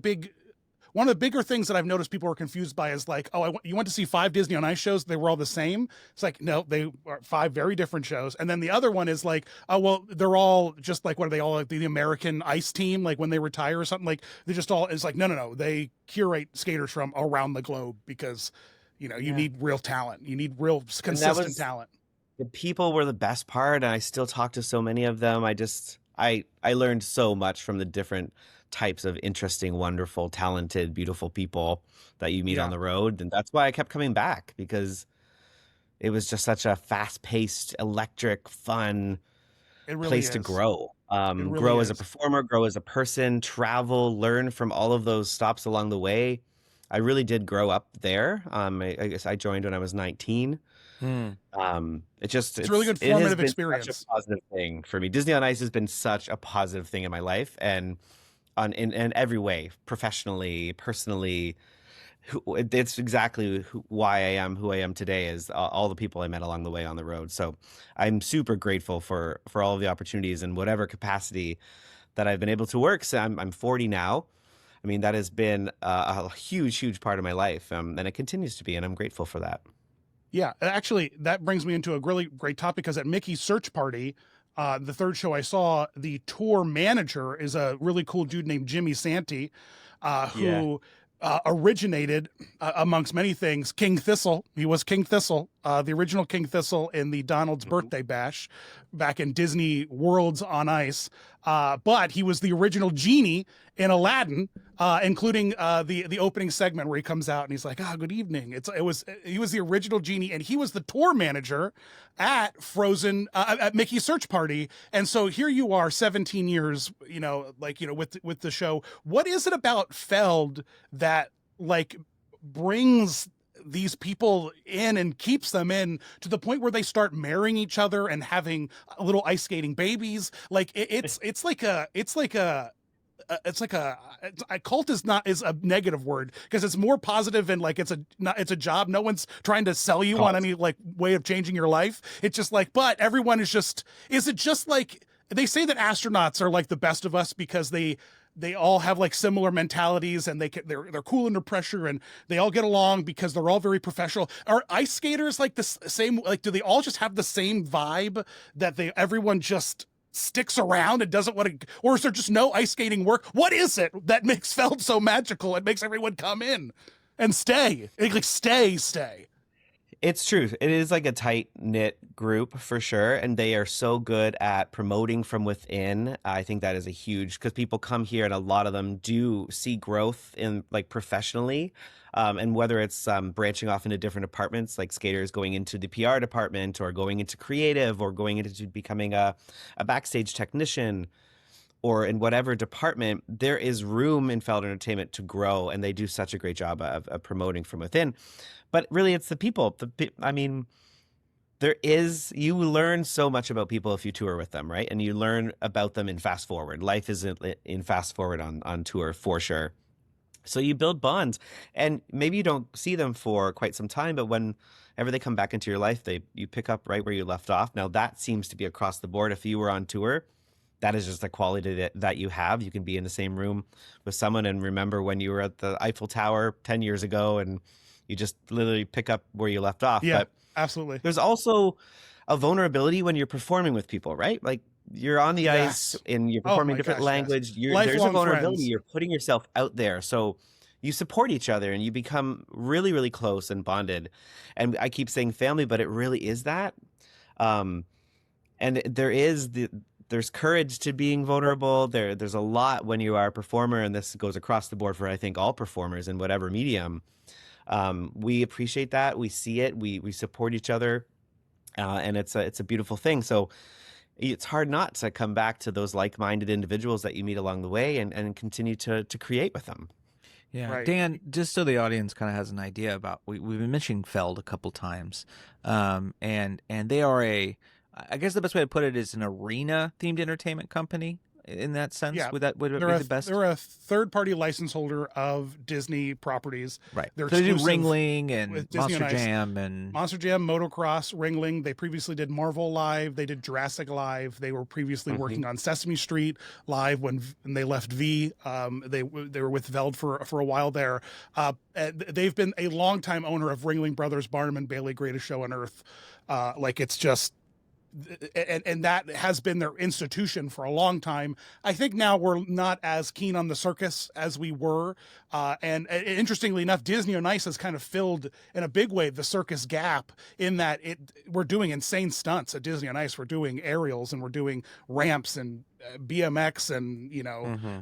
one of the bigger things that I've noticed people are confused by is like, oh, you went to see 5 Disney on Ice shows. They were all the same. It's like, no, they are 5 very different shows. And then the other one is like, oh, well, they're all just like, what are they all like the American ice team? Like when they retire or something, like they're just all, it's like, no. They curate skaters from around the globe because, you Yeah. need real talent. You need real And that consistent talent. the people were the best part, and I still talk to so many of them. I learned so much from the different types of interesting, wonderful, talented, beautiful people that you meet Yeah. on the road. And that's why I kept coming back, because it was just such a fast-paced, electric, fun It really place to is. grow. It Grow really as a is. performer, grow as a person, travel, learn from all of those stops along the way. I really did grow up there. I guess I joined when I was 19. It's a really good it has formative been experience. such a positive thing for me. Disney on Ice has been such a positive thing in my life, and in every way, professionally, personally. It's exactly why I am who I am today, is all the people I met along the way on the road. So I'm super grateful for all of the opportunities in whatever capacity that I've been able to work. So I'm 40 now. I mean, that has been a huge part of my life, and it continues to be, and I'm grateful for that. Yeah, actually, that brings me into a really great topic, because at Mickey's Search Party, the third show I saw, the tour manager is a really cool dude named Jimmy Santee, who originated, amongst many things, King Thistle. He was King Thistle, the original King Thistle in the Donald's Birthday Bash back in Disney Worlds on Ice. But he was the original genie in Aladdin, including the opening segment where he comes out and he's like, good evening. He was the original genie, and he was the tour manager at Frozen, at Mickey's Search Party. And so here you are 17 years, with the show. What is it about Feld that like brings these people in and keeps them in to the point where they start marrying each other and having little ice skating babies? Like it's like a cult is a negative word, because it's more positive, and like it's a job. No one's trying to sell you on any like way of changing your life. It's just like, but everyone is it just like they say that astronauts are like the best of us because they all have like similar mentalities, and they're cool under pressure, and they all get along because they're all very professional. Are ice skaters like the same? Like, do they all just have the same vibe that everyone just sticks around and doesn't want to, or is there just no ice skating work? What is it that makes Feld so magical? It makes everyone come in and stay, like stay. It's true. It is like a tight knit group for sure, and they are so good at promoting from within. I think that is a huge, because people come here and a lot of them do see growth in like professionally, and whether it's branching off into different departments, like skaters going into the PR department, or going into creative, or going into becoming a backstage technician, or in whatever department, there is room in Feld Entertainment to grow, and they do such a great job of promoting from within. But really, it's the people. I mean, you learn so much about people if you tour with them, right? And you learn about them in fast forward. Life isn't in fast forward on tour, for sure. So you build bonds, and maybe you don't see them for quite some time, but whenever they come back into your life, you pick up right where you left off. Now that seems to be across the board. If you were on tour, that is just a quality that you have. You can be in the same room with someone and remember when you were at the Eiffel Tower 10 years ago, and you just literally pick up where you left off. Yeah, but absolutely. There's also a vulnerability when you're performing with people, right? Like you're on the ice and you're performing different language. Yes. There's a vulnerability. Friends. You're putting yourself out there. So you support each other and you become really, really close and bonded. And I keep saying family, but it really is that. And there is there's courage to being vulnerable. There's a lot when you are a performer, and this goes across the board for I think all performers in whatever medium. We appreciate that. We see it. We support each other, and it's a beautiful thing. So it's hard not to come back to those like-minded individuals that you meet along the way and continue to create with them. Yeah, Right. Dan, just so the audience kind of has an idea about, we've been mentioning Feld a couple times, and they are I guess the best way to put it is an arena-themed entertainment company in that sense. Yeah. Would it be They're the best? They're a third-party license holder of Disney properties. Right. They're So they do exclusive Ringling and with Disney Monster on Ice. Jam and Monster Jam, Motocross, Ringling. They previously did Marvel Live. They did Jurassic Live. They were previously working on Sesame Street Live when they left V. They were with Veld for a while there. They've been a longtime owner of Ringling Brothers, Barnum and Bailey, Greatest Show on Earth. It's just. And that has been their institution for a long time. I think now we're not as keen on the circus as we were. And interestingly enough, Disney on Ice has kind of filled in a big way the circus gap in that we're doing insane stunts at Disney on Ice. We're doing aerials and we're doing ramps and BMX and,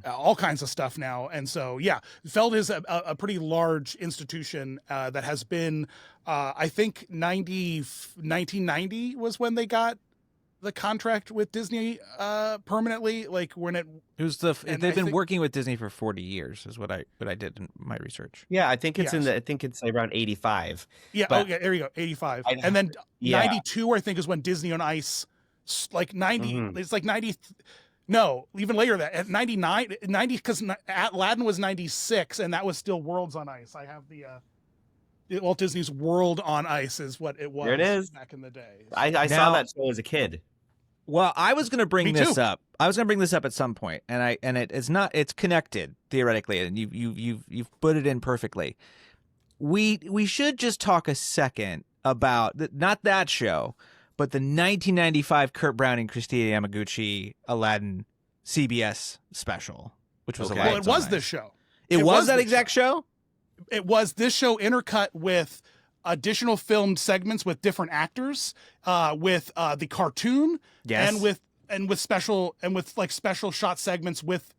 all kinds of stuff now. And so, yeah, Feld is a pretty large institution that has been, I think 1990 was when they got the contract with Disney permanently. Like when it who's they've been working with Disney for 40 years is what I did in my research. Yeah, I think it's I think it's around 85. Yeah, But there you go, 85. And then 92, I think, is when Disney on Ice, like 90, it's like 90. No, even later that at 99, 90, because Aladdin was 96, and that was still Worlds on Ice. I have the Walt Disney's World on Ice is what it was. There it is. Back in the day. I saw that show as a kid. Well, I was going to bring Me this too. up. I was going to bring this up at some point, and it's connected theoretically, and you've put it in perfectly. We should just talk a second about not that show, but the 1995 Kurt Browning, Christina Yamaguchi Aladdin CBS special, which was Okay. Aladdin. Well, it was this show. It was that this exact show? It was this show intercut with additional filmed segments with different actors, with the cartoon, Yes. and with special shot segments with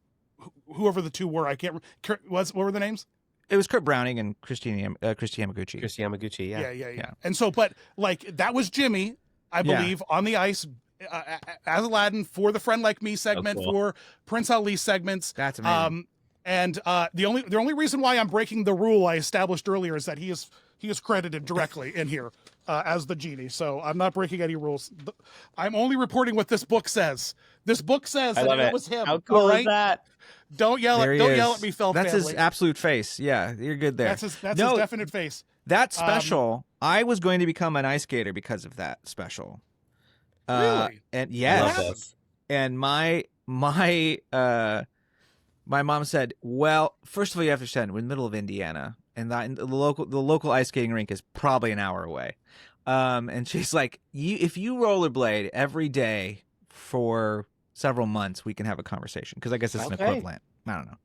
whoever the two were. I can't. What were the names? It was Kurt Browning and Christy Yamaguchi. Chris Yamaguchi, yeah. Yeah. And so, but like that was Jimmy, I believe, on the ice as Aladdin for the Friend Like Me segment, cool. for Prince Ali segments. That's amazing. And the only reason why I'm breaking the rule I established earlier is that he is credited directly in here as the genie. So I'm not breaking any rules. I'm only reporting what this book says. This book says I that love it it. was him. How cool all right? is that? Don't yell There he at is. me, Feld That's family. his absolute face. Yeah, you're good there. That's his No, definite face. That special, I was going to become an ice skater because of that special. Really? And I yes, love this. and my mom said, "Well, first of all, you have to understand we're in the middle of Indiana, and the local ice skating rink is probably an hour away." And she's like, if you rollerblade every day for several months, we can have a conversation, because I guess it's an Okay. equivalent. I don't know.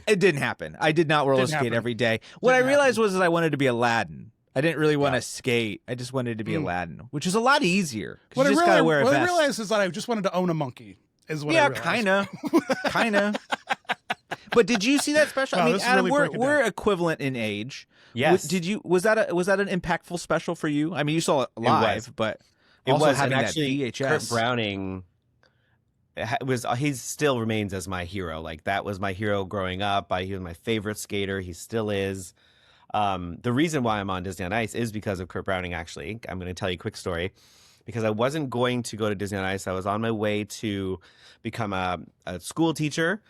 It didn't happen. I did not roller Didn't skate happen. every day. What I Didn't realized was that I wanted to be Aladdin. I didn't really want Yeah. to skate. I just wanted to be Aladdin, which is a lot easier. 'Cause What you I just gotta wear a what I vest. realized is that I just wanted to own a monkey. Is what I Yeah, realized. kind of. But did you see that special? Wow, I mean, this is Adam, really breaking we're equivalent in age. Yes. Was that an impactful special for you? I mean, you saw it live, but It also was, having and that actually, VHS. Kurt Browning he still remains as my hero. Like, that was my hero growing up. He was my favorite skater. He still is. The reason why I'm on Disney on Ice is because of Kurt Browning, actually. I'm going to tell you a quick story. Because I wasn't going to go to Disney on Ice. I was on my way to become a school teacher.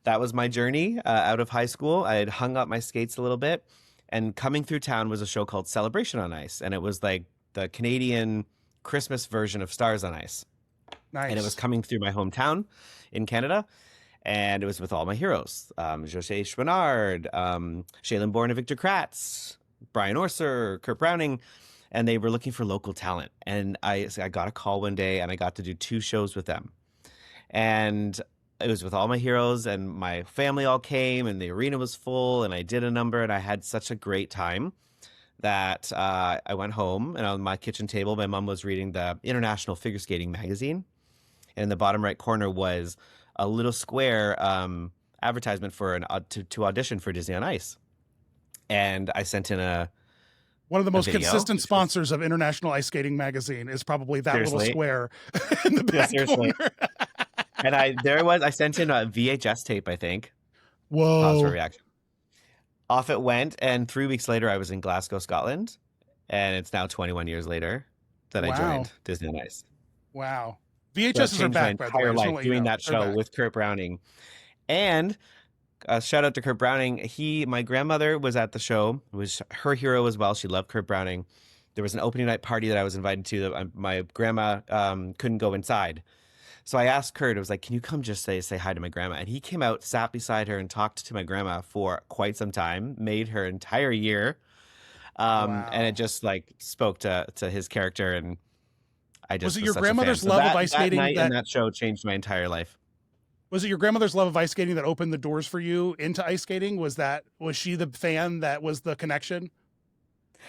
That was my journey out of high school. I had hung up my skates a little bit. And coming through town was a show called Celebration on Ice. And it was like the Canadian Christmas version of Stars on Ice. Nice. And it was coming through my hometown in Canada. And it was with all my heroes. José Chouinard, Shailene Bourne and Victor Kratz, Brian Orser, Kurt Browning. And they were looking for local talent. And I got a call one day, and I got to do 2 shows with them. And it was with all my heroes, and my family all came, and the arena was full, and I did a number, and I had such a great time that I went home, and on my kitchen table, my mom was reading the International Figure Skating magazine. and in the bottom right corner was a little square advertisement for to audition for Disney on Ice. And I sent in one of the most video, consistent sponsors of International Ice Skating Magazine is probably that Seriously? little square in the back corner. And I sent in a VHS tape, I think. Whoa. Pause for reaction. Off it went, and 3 weeks later, I was in Glasgow, Scotland, and it's now 21 years later that I joined Disney on Ice. Wow. VHSs are back, by the way. My entire life doing that show with Kurt Browning. And shout out to Kurt Browning. My grandmother was at the show. It was her hero as well. She loved Kurt Browning. There was an opening night party that I was invited to that my grandma couldn't go inside. So I asked Kurt, I was like, can you come just say hi to my grandma? And he came out, sat beside her, and talked to my grandma for quite some time, made her entire year. And it just like spoke to his character. And I just was it your grandmother's love of ice skating? That night and that show changed my entire life. Was it your grandmother's love of ice skating that opened the doors for you into ice skating? Was she the fan that was the connection?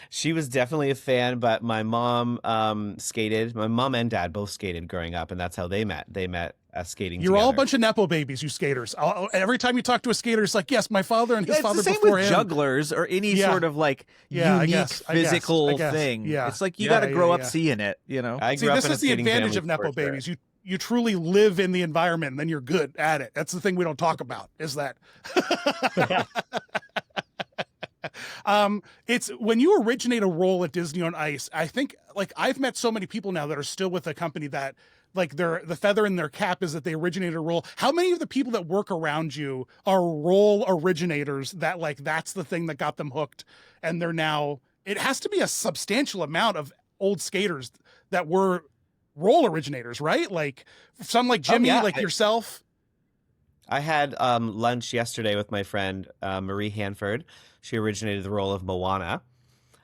She was definitely a fan, but my mom skated. My mom and dad both skated growing up, and that's how they met. They met skating You're together. all a bunch of Nepo babies, you skaters. Every time you talk to a skater, it's like, yes, my father and his father it's the same before with him. jugglers or any sort of like unique physical thing. Yeah. It's like you got to grow up seeing it, you know? I grew up this in a is the skating advantage family of Nepo for sure. babies. You truly live in the environment, and then you're good at it. That's the thing we don't talk about, is that. It's when you originate a role at Disney on Ice, I think, like, I've met so many people now that are still with a company that, like, the feather in their cap is that they originated a role. How many of the people that work around you are role originators that, like, that's the thing that got them hooked, and they're now, it has to be a substantial amount of old skaters that were role originators, right? Like some like Jimmy, like yourself. I had lunch yesterday with my friend Marie Hanford. She originated the role of Moana,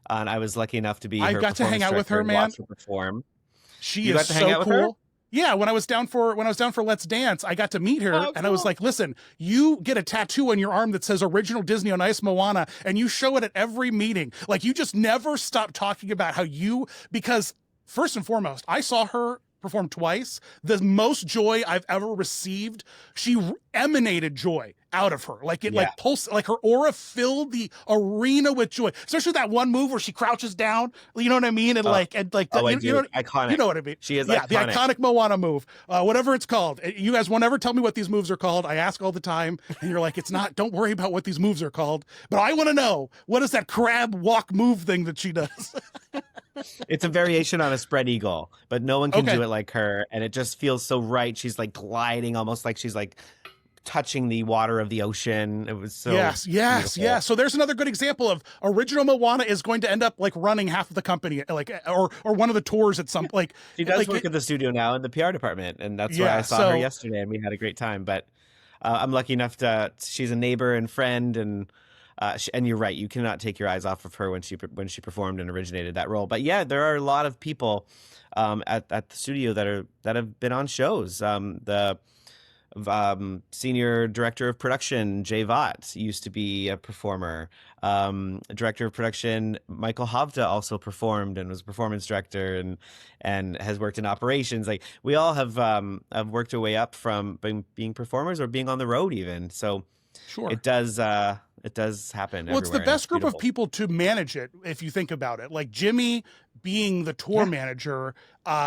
and I was lucky enough to be. I got to hang out with her, man. Watch her perform. She is so cool. Yeah, when I was down for Let's Dance, I got to meet her, and I was like, "Listen, you get a tattoo on your arm that says Original Disney on Ice Moana, and you show it at every meeting. Like, you just never stop talking about how because first and foremost, I saw her perform twice. The most joy I've ever received. She emanated joy out of her. Like it like pulse, like her aura filled the arena with joy. Especially that one move where she crouches down. You know what I mean? And iconic. You know what I mean? She is the iconic Moana move. Whatever it's called. You guys won't ever tell me what these moves are called. I ask all the time, and you're like, it's not, don't worry about what these moves are called. But I want to know, what is that crab walk move thing that she does? It's a variation on a spread eagle, but no one can do it like her, and it just feels so right. She's like gliding, almost like she's like touching the water of the ocean. It was so yes. So there's another good example of original Moana is going to end up like running half of the company, like or one of the tours at some like. She does like, work at the studio now in the PR department, and that's where I saw her yesterday, and we had a great time. But I'm lucky enough she's a neighbor and friend, and you're right, you cannot take your eyes off of her when she performed and originated that role. But yeah, there are a lot of people at the studio that have been on shows. The senior director of production Jay Vaught used to be a performer. Director of production Michael Havda also performed and was a performance director and has worked in operations. Like, we all have worked our way up from being performers or being on the road even. So sure, it does happen. Well, it's the best group of people to manage it, if you think about it. Like Jimmy being the tour manager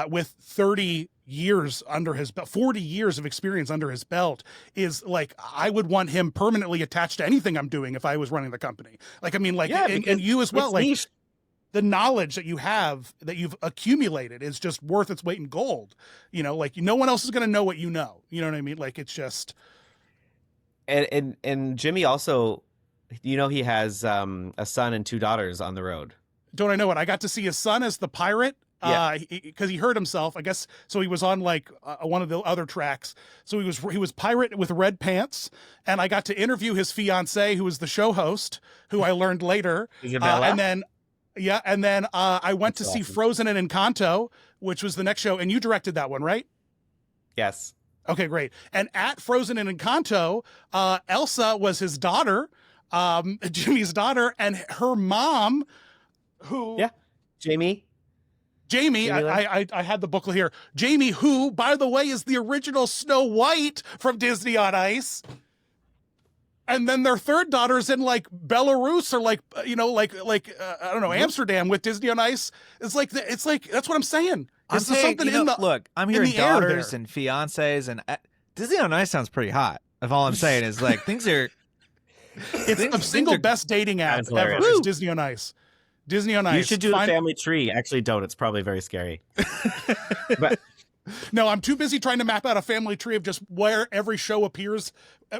with 30 years under his belt, 40 years of experience under his belt, is like, I would want him permanently attached to anything I'm doing if I was running the company. Like, I mean, like, and you as well, like niche. The knowledge that you have, that you've accumulated, is just worth its weight in gold. You know, like, no one else is going to know what you know. You know what I mean? Like, it's just. And Jimmy also, you know, he has a son and 2 daughters on the road. Don't I know it? I got to see his son as the pirate. Because he hurt himself, I guess. So he was on like one of the other tracks. So he was pirate with red pants, and I got to interview his fiance, who was the show host, who I learned later. And then I went to see Frozen and Encanto, which was the next show, and you directed that one, right? Yes. Okay, great. And at Frozen and Encanto, Elsa was his daughter, Jimmy's daughter, and her mom, who Jamie. Jamie, I had the booklet here. Jamie, who, by the way, is the original Snow White from Disney on Ice. And then their third daughter's in like Belarus or like I don't know, Amsterdam with Disney on Ice. It's like that's what I'm saying. Is there something in the look? I'm hearing daughters and fiancés, and Disney on Ice sounds pretty hot. If all I'm saying is like things are. It's the single best dating app ever. Is Disney on Ice. Disney on Ice. You should do the family tree. Actually, don't. It's probably very scary. But no, I'm too busy trying to map out a family tree of just where every show appears,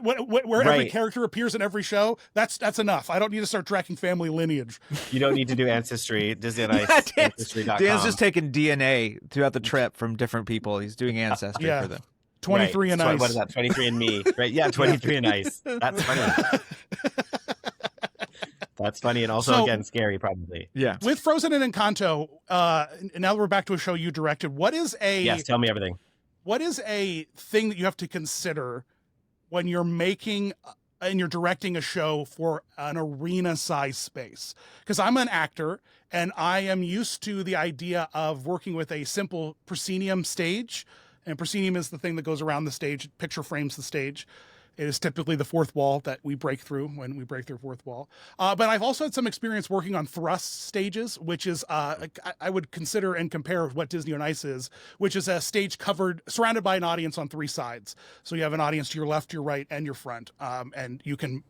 where every character appears in every show. That's enough. I don't need to start tracking family lineage. You don't need to do Ancestry. Disney on Ice. Ancestry.com. Dan's just taking DNA throughout the trip from different people. He's doing Ancestry for them. 23 and Ice. What is that? 23 and Me. Right? Yeah, 23 and Ice. That's funny. That's funny and also, again, scary, probably. Yeah. With Frozen and Encanto, now that we're back to a show you directed, what is a... Yes, tell me everything. What is a thing that you have to consider when you're making and you're directing a show for an arena-size space? Because I'm an actor, and I am used to the idea of working with a simple proscenium stage. And proscenium is the thing that goes around the stage, picture frames the stage. It is typically the fourth wall that we break through when we break through fourth wall. But I've also had some experience working on thrust stages, which is, I would consider and compare what Disney on Ice is, which is a stage surrounded by an audience on three sides. So you have an audience to your left, your right, and your front. And you can,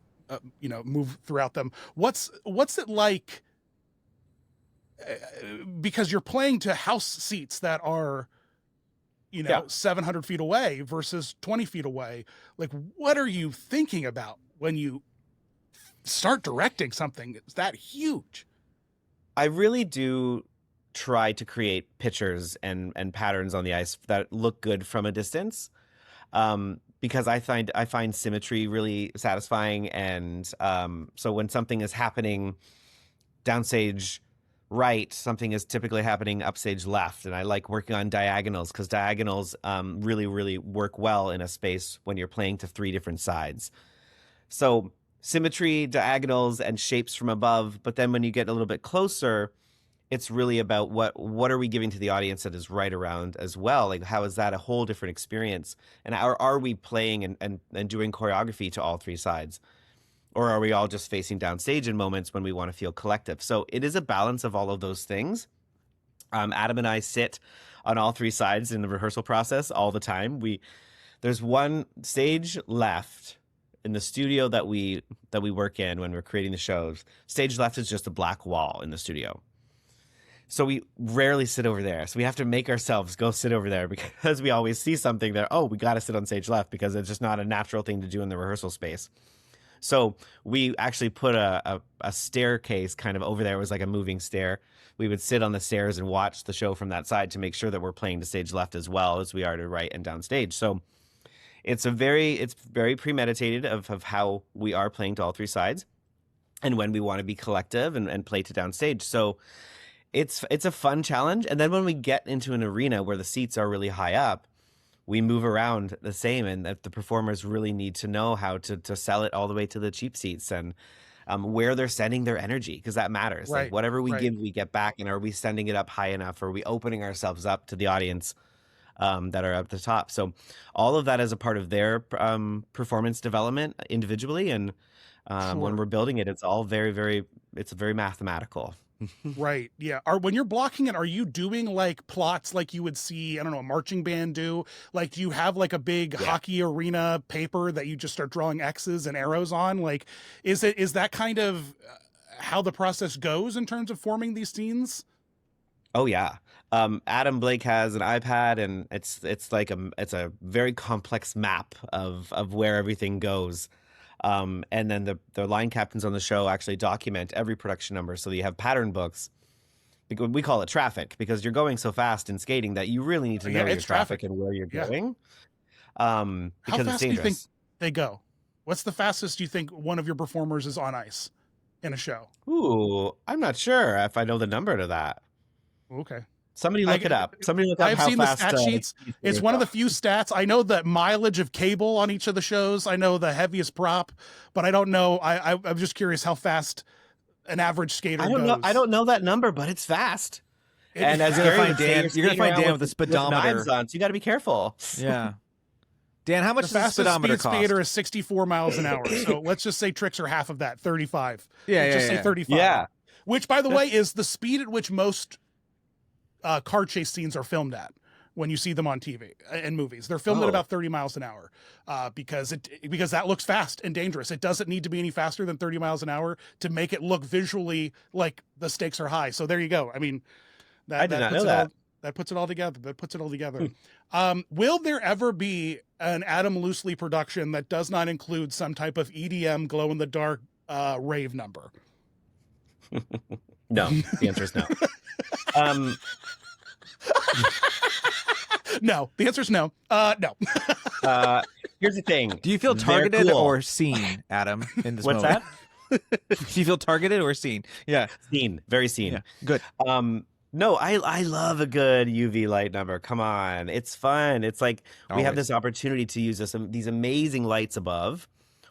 move throughout them. What's it like? Because you're playing to house seats that are, 700 feet away versus 20 feet away. Like, what are you thinking about when you start directing something that's that huge? I really do try to create pictures and patterns on the ice that look good from a distance, because I find symmetry really satisfying. And so when something is happening downstage right, something is typically happening upstage left, and I like working on diagonals because diagonals really, really work well in a space when you're playing to three different sides. So symmetry, diagonals, and shapes from above. But then when you get a little bit closer, it's really about what are we giving to the audience that is right around as well? Like, how is that a whole different experience? And are we playing and doing choreography to all three sides? Or are we all just facing downstage in moments when we want to feel collective? So it is a balance of all of those things. Adam and I sit on all three sides in the rehearsal process all the time. There's one stage left in the studio that we work in when we're creating the shows. Stage left is just a black wall in the studio. So we rarely sit over there. So we have to make ourselves go sit over there because we always see something there. Oh, we got to sit on stage left because it's just not a natural thing to do in the rehearsal space. So we actually put a staircase kind of over there. It was like a moving stair. We would sit on the stairs and watch the show from that side to make sure that we're playing to stage left as well as we are to right and downstage. So it's very premeditated of how we are playing to all three sides and when we want to be collective and play to downstage. So it's a fun challenge. And then when we get into an arena where the seats are really high up, we move around the same, and that the performers really need to know how to sell it all the way to the cheap seats and where they're sending their energy, because that matters. Right, like whatever we give, we get back. And are we sending it up high enough? Are we opening ourselves up to the audience that are up the top? So all of that is a part of their performance development individually. And when we're building it, it's all very mathematical. Right. Yeah. When you're blocking it, are you doing like plots like you would see, I don't know, a marching band do? Like, do you have like a big hockey arena paper that you just start drawing X's and arrows on? Like, is that kind of how the process goes in terms of forming these scenes? Oh yeah. Adam Blake has an iPad, and it's like it's a very complex map of where everything goes. And then the line captains on the show actually document every production number. So you have pattern books. We call it traffic because you're going so fast in skating that you really need to know your traffic and where you're going. Because how fast it's dangerous. do you think they go? What's the fastest you think one of your performers is on ice in a show? Ooh, I'm not sure if I know the number to that. Okay. Somebody look it up. Somebody look up I've how seen fast, the stat sheets. It's one of the few stats. I know the mileage of cable on each of the shows. I know the heaviest prop, but I don't know. I'm just curious how fast an average skater goes. I don't know that number, but it's fast. And as You're gonna Gary find would say, Dan. You're gonna find Dan with a with speedometer. knives on, so you got to be careful. Yeah. Dan, how much The does a fastest speedometer speed cost? skater is 64 miles an hour. So let's just say tricks are half of that, 35. Yeah, Let's yeah, just say yeah. 35. Yeah. Which, by the way, is the speed at which most car chase scenes are filmed at when you see them on TV and movies. They're filmed at about 30 miles an hour because that looks fast and dangerous. It doesn't need to be any faster than 30 miles an hour to make it look visually like the stakes are high. So there you go. I mean, I did not know that. That puts it all together. Will there ever be an Adam Loosley production that does not include some type of EDM glow in the dark rave number? No, the answer is no. No, the answer is no. No. Here's the thing. Do you feel They're targeted cool. or seen, Adam, in this What's moment? that? Do you feel targeted or seen? Yeah. Seen, very seen. Yeah. Good. No, I love a good UV light number. Come on, it's fun. It's like we have Always. this opportunity to use these amazing lights above.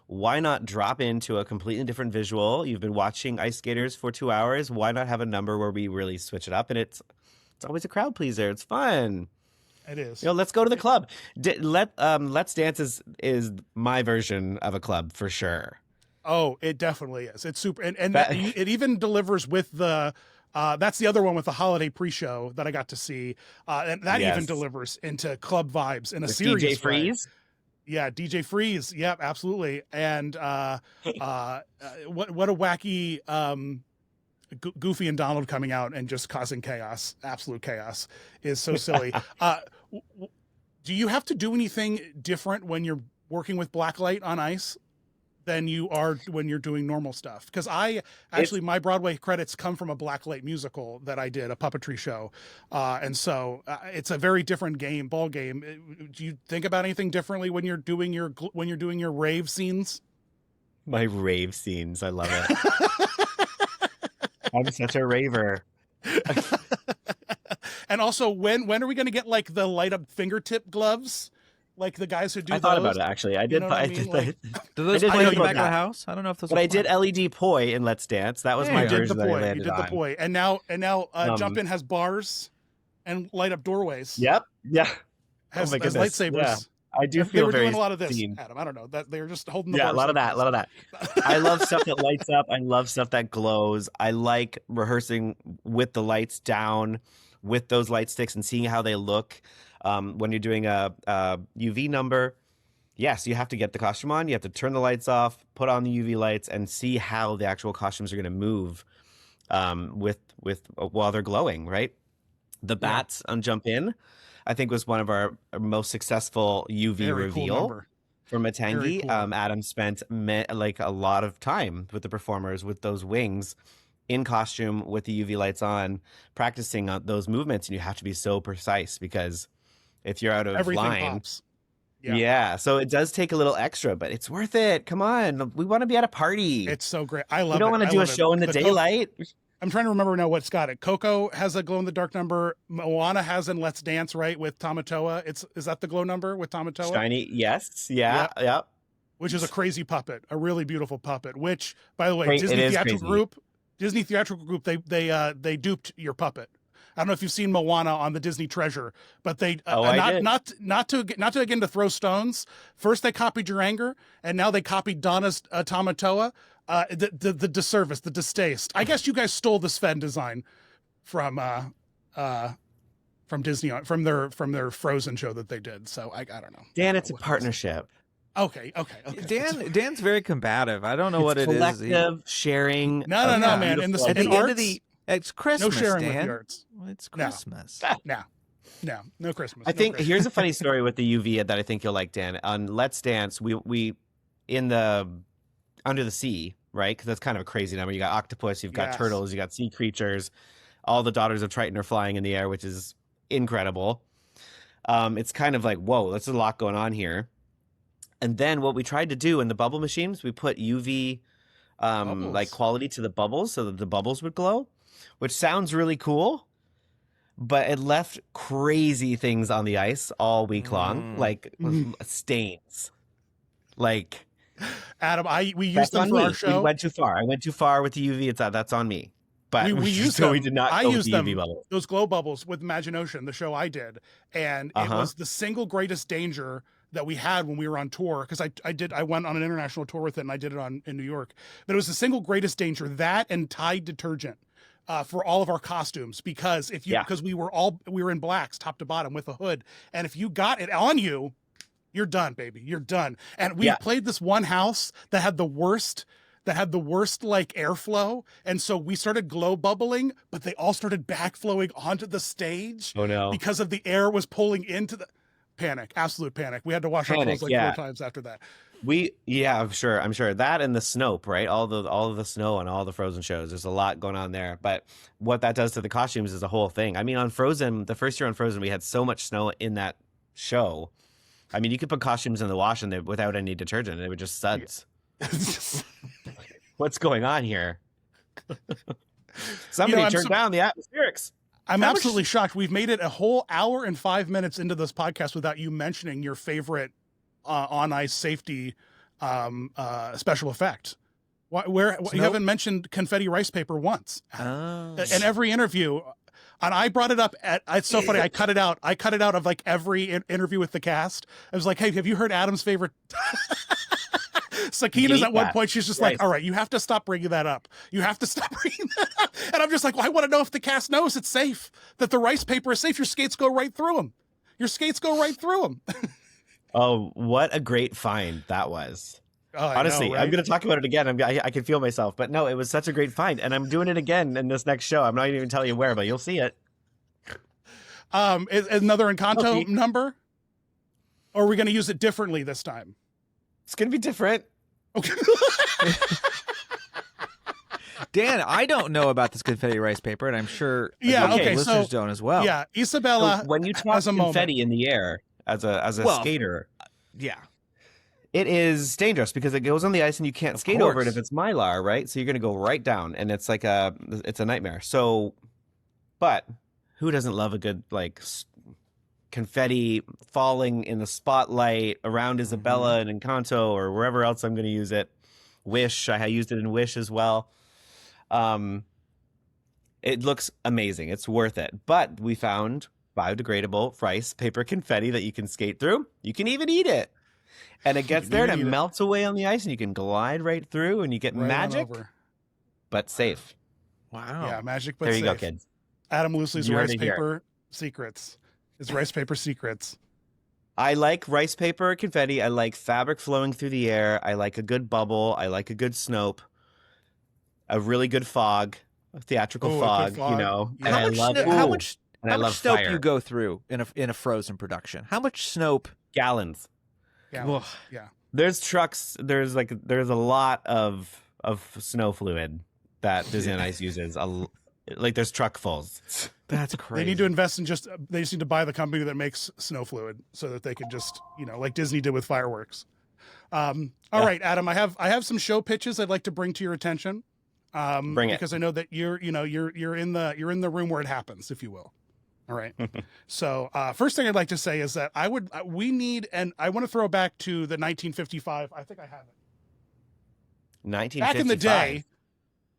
Why not drop into a completely different visual? You've been watching ice skaters for 2 hours. Why not have a number where we really switch it up? And it's always a crowd pleaser. It's fun. It is. You know, let's go to the club. Let's Dance is my version of a club for sure. Oh, it definitely is. It's super, and That- it even delivers with the. That's the other one with the holiday pre-show that I got to see, and that even Yes. delivers into club vibes in a With serious DJ way. Freeze. Yeah, DJ Freeze. Yep, absolutely. And what a wacky Goofy and Donald coming out and just causing chaos, absolute chaos, is so silly. Do you have to do anything different when you're working with blacklight on ice than you are when you're doing normal stuff? Because my Broadway credits come from a blacklight musical that I did, a puppetry show, and so it's a very different ball game. Do you think about anything differently when you're doing your rave scenes? My rave scenes. I love it. I'm such a raver. And also, when are we going to get like the light up fingertip gloves, like the guys who do? I thought those? about it actually. I did. know what I I mean? did. Like- Do those I did play in think the back about of the that. house? I don't know if those. But are I did playing. LED poi in Let's Dance. That was Yeah, my you You did version the that I poi. You landed did the on. poi, and now Jump In has bars and light up doorways. Yep. Yeah. has, oh my has goodness. lightsabers. Yeah. I do They feel were very doing a lot of this, seen. Adam. I don't know that they're just holding the Yeah, a bars lot of like that. A lot of that. I love stuff that lights up. I love stuff that glows. I like rehearsing with the lights down, with those light sticks, and seeing how they look. When you're doing a UV number, yes, you have to get the costume on. You have to turn the lights off, put on the UV lights, and see how the actual costumes are going to move with while they're glowing. Right. The bats on Jump In, I think, was one of our most successful UV Very cool reveal. number. For Very Matangi, cool. Adam spent like a lot of time with the performers with those wings in costume with the UV lights on, practicing on those movements. And you have to be so precise because if you're out of Everything line, pops. yeah. So it does take a little extra, but it's worth it. Come on, we want to be at a party. It's so great. I love We don't it. want to I do a love it. show in the daylight. I'm trying to remember now what's got it. Coco has a glow in the dark number. Moana has in Let's Dance, right, with Tamatoa. Is that the glow number with Tamatoa? Shiny, yes, yeah. Which is a crazy puppet, a really beautiful puppet. Which, by the way, Wait, it is Disney Theatrical Group, they duped your puppet. I don't know if you've seen Moana on the Disney Treasure, but they I did. not to again to throw stones. First they copied your anger, and now they copied Donna's Tamatoa. The disservice, the distaste. I guess you guys stole the Sven design from Disney from their Frozen show that they did. So I don't know. Dan, it's a partnership. Okay. Dan's very combative. I don't know what it is. Collective sharing. No, of man. beautiful In the At the in end arts, of the it's Christmas, no sharing Dan. with the arts. Well, it's No. Christmas. No Christmas. I no think Christmas. here's a funny story with the UV that I think you'll like, Dan. On Let's Dance, we in the Under the Sea, right? Because that's kind of a crazy number. You got octopus, you've got Yes. turtles, you got sea creatures. All the daughters of Triton are flying in the air, which is incredible. It's kind of like, whoa, there's a lot going on here. And then what we tried to do in the bubble machines, we put UV Bubbles. like quality to the bubbles so that the bubbles would glow, which sounds really cool. But it left crazy things on the ice all week long, like stains. Like, Adam, we used that's them on for me. our show. We went too far. I went too far with the UV. That's on me. but we used so them. we did not I go with used the them, UV bubbles. those glow bubbles with Imagination, the show I did, and it was the single greatest danger that we had when we were on tour, because I went on an international tour with it, and I did it in New York. But it was the single greatest danger, that and Tide detergent for all of our costumes, because because we were in blacks top to bottom with a hood, and if you got it on you, you're done, baby. You're done. And we played this one house that had the worst like airflow, and so we started glow bubbling, but they all started backflowing onto the stage. Oh no! Because of the air was pulling into the panic, absolute panic. We had to wash our clothes like 4 times after that. I'm sure that and the Snope, right? All of the snow on all the Frozen shows. There's a lot going on there. But what that does to the costumes is a whole thing. I mean, on Frozen, the first year on Frozen, we had so much snow in that show. I mean, you could put costumes in the wash and without any detergent, they were just suds. What's going on here? Somebody turned down the atmospherics. I'm absolutely shocked. We've made it a whole hour and 5 minutes into this podcast without you mentioning your favorite on ice safety special effect. You haven't mentioned confetti rice paper once. In every interview. And I brought it up it's so funny. I cut it out of like every interview with the cast. I was like, hey, have you heard Adam's favorite? Sakina's at one point, she's just like, all right, you have to stop bringing that up. You have to stop bringing that up. And I'm just like, well, I want to know if the cast knows it's safe, that the rice paper is safe. Your skates go right through them. Oh, what a great find that was. Honestly, I'm going to talk about it again. I can feel myself, but no, it was such a great find, and I'm doing it again in this next show. I'm not even telling you where, but you'll see it. Is another Encanto number, or are we going to use it differently this time? It's going to be different. Okay. Dan, I don't know about this confetti rice paper, and I'm sure listeners don't as well. Yeah, Isabella, so when you toss confetti in the air as a skater, it is dangerous because it goes on the ice and you can't skate over it if it's Mylar, right? So you're going to go right down, and it's like it's a nightmare. So, but who doesn't love a good confetti falling in the spotlight around Isabella and Encanto or wherever else I'm going to use it? Wish, I used it in Wish as well. It looks amazing. It's worth it. But we found biodegradable rice paper confetti that you can skate through. You can even eat it. And it gets there and it melts away on the ice and you can glide right through and you get magic, but safe. Wow. Yeah, magic, but there safe. You go, kids. Adam Loosley's rice paper secrets. His rice paper secrets. I like rice paper confetti. I like fabric flowing through the air. I like a good bubble. I like a good Snope. A really good fog, a theatrical fog, you know. And how much Snope fire. you go through in a Frozen production? How much Snope? Gallons. Yeah. There's trucks. There's a lot of snow fluid that Disney on Ice uses. Like there's truckfuls. That's crazy. They need to invest in they just need to buy the company that makes snow fluid so that they can just, like Disney did with fireworks. All right, Adam, I have some show pitches I'd like to bring to your attention. Bring it. Because I know that you're in the room where it happens, if you will. All right. So first thing I'd like to say is that I want to throw back to the 1955. I think I have it. 1955. Back in the day,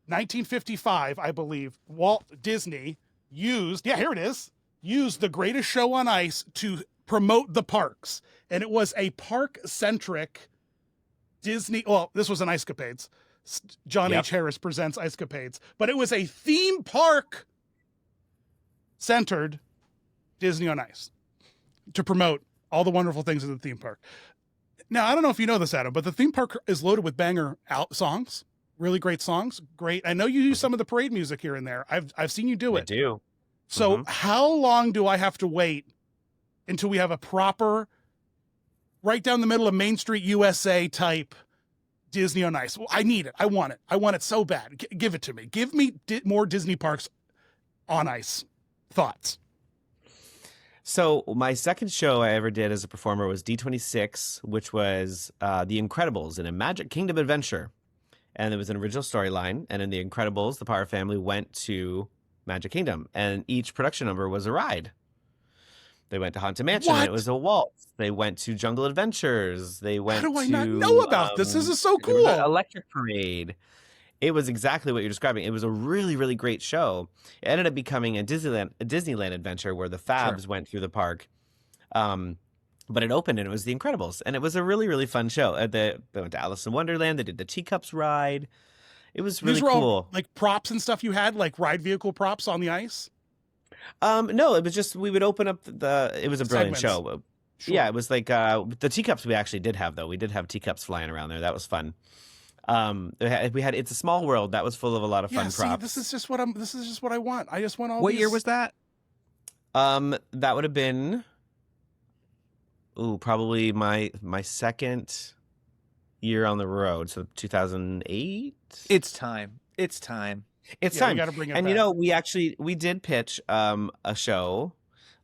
1955, I believe, Walt Disney used the Greatest Show on Ice to promote the parks. And it was a park-centric Disney, well, this was an Ice Capades. John H. Harris presents Ice Capades, but it was a theme park centered Disney on Ice to promote all the wonderful things in the theme park. Now, I don't know if you know this, Adam, but the theme park is loaded with banger songs, really great songs. Great. I know you use some of the parade music here and there. I've seen you do it. I do. So how long do I have to wait until we have a proper, right down the middle of Main Street USA type Disney on Ice? Well, I need it. I want it. I want it so bad. Give it to me. Give me more Disney parks on ice. Thoughts? So my second show I ever did as a performer was D26, which was The Incredibles in a Magic Kingdom adventure. And it was an original storyline. And in The Incredibles, the Power family went to Magic Kingdom. And each production number was a ride. They went to Haunted Mansion. And it was a waltz. They went to Jungle Adventures. They went to... How do I not know about this? This is so cool. Electric Parade. It was exactly what you're describing. It was a really, really great show. It ended up becoming a Disneyland adventure where the Fabs went through the park. But it opened and it was The Incredibles, and it was a really, really fun show. They went to Alice in Wonderland. They did the Teacups ride. It was really These were cool. all, like, props and stuff you had, like ride vehicle props on the ice? No, it was just we would open up it was a brilliant Segments. show. Sure. Yeah, it was like the teacups we actually did have though. We did have teacups flying around there. That was fun. We had It's a Small World that was full of a lot of fun See, props. this is just what I want. I just want all What these... year was that? That would have been probably my second year on the road, so 2008. It's time. It's time. It's Yeah, we time. gotta bring it And back. we did pitch a show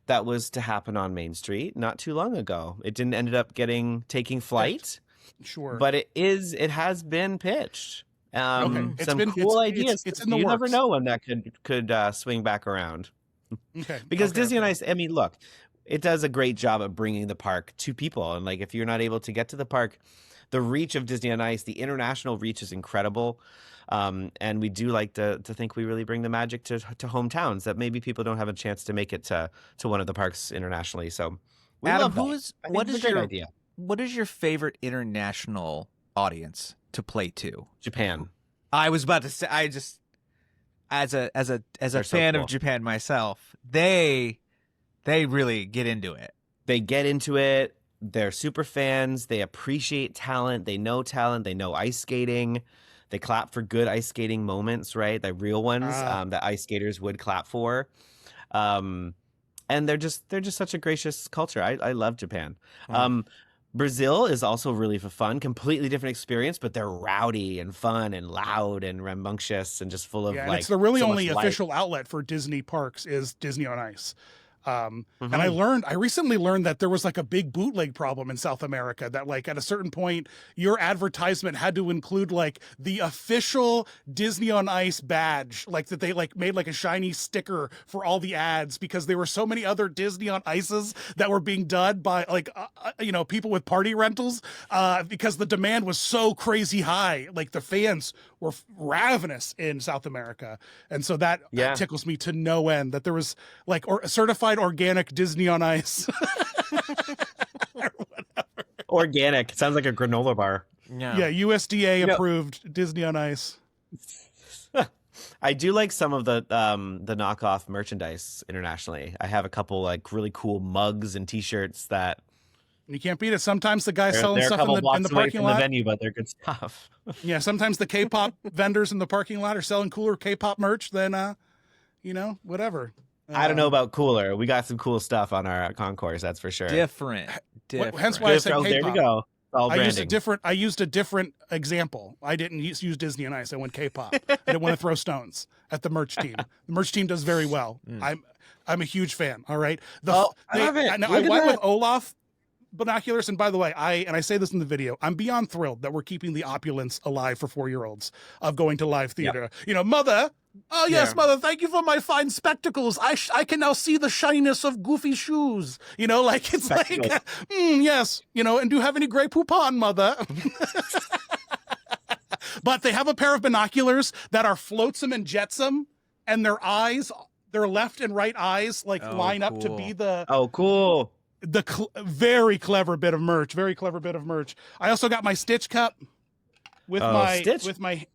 that was to happen on Main Street not too long ago. It didn't ended up taking flight, Sure. but it has been pitched. Okay. It's Some been- cool it's- ideas. it's in the You never works. know when that could swing back around. Okay. Because okay, Disney on okay. Ice, I mean, look, it does a great job of bringing the park to people. And like, if you're not able to get to the park, the reach of Disney on Ice, the international reach is incredible. And we do like to think we really bring the magic to hometowns that maybe people don't have a chance to make it to one of the parks internationally. So, we Adam, love that. I think what it's is a great your idea? what is your favorite international audience to play to? Japan. I was about to say, I just as a They're so fan cool. of Japan myself, they really get into it. They get into it. They're super fans. They appreciate talent. They know ice skating. They clap for good ice skating moments, right? The real ones that ice skaters would clap for. And they're just such a gracious culture. I love Japan. Brazil is also really fun, completely different experience, but they're rowdy and fun and loud and rambunctious and just full of And like it's the really so much only life. official outlet for Disney parks is Disney on Ice. And Mhm. I recently learned that there was like a big bootleg problem in South America, that like at a certain point your advertisement had to include like the official Disney on Ice badge, like that they like made like a shiny sticker for all the ads, because there were so many other Disney on Ices that were being done by like people with party rentals, because the demand was so crazy high. Like the fans were ravenous in South America, and so that tickles me to no end that there was like certified organic Disney on Ice. Or whatever. Organic. Sounds like a granola bar. Yeah, USDA approved Disney on Ice. I do like some of the knockoff merchandise internationally. I have a couple like really cool mugs and T-shirts that You can't beat it. Sometimes the guys selling they're a stuff couple in blocks the away parking from lot. the venue, but they're good stuff. Yeah, sometimes the K-pop vendors in the parking lot are selling cooler K-pop merch than whatever. I don't know about cooler. We got some cool stuff on our concourse, that's for sure. Different. Hence why I said Oh, there K-pop. you go. All I branding. used a different example. I didn't use Disney on Ice. I went K-pop. I didn't want to throw stones at the merch team. The merch team does very well. I'm a huge fan. All right. I love it. I Look at went with that. Olaf binoculars, and by the way, I say this in the video, I'm beyond thrilled that we're keeping the opulence alive for 4-year-olds of going to live theater. Mother. Oh yes, mother. Thank you for my fine spectacles. I can now see the shininess of Goofy shoes. Like it's Spectacles. like, yes. And do you have any Grey Poupon, mother? But they have a pair of binoculars that are flotsam and jetsam, and their left and right eyes line up to be the cool. very clever bit of merch. Very clever bit of merch. I also got my Stitch cup with my.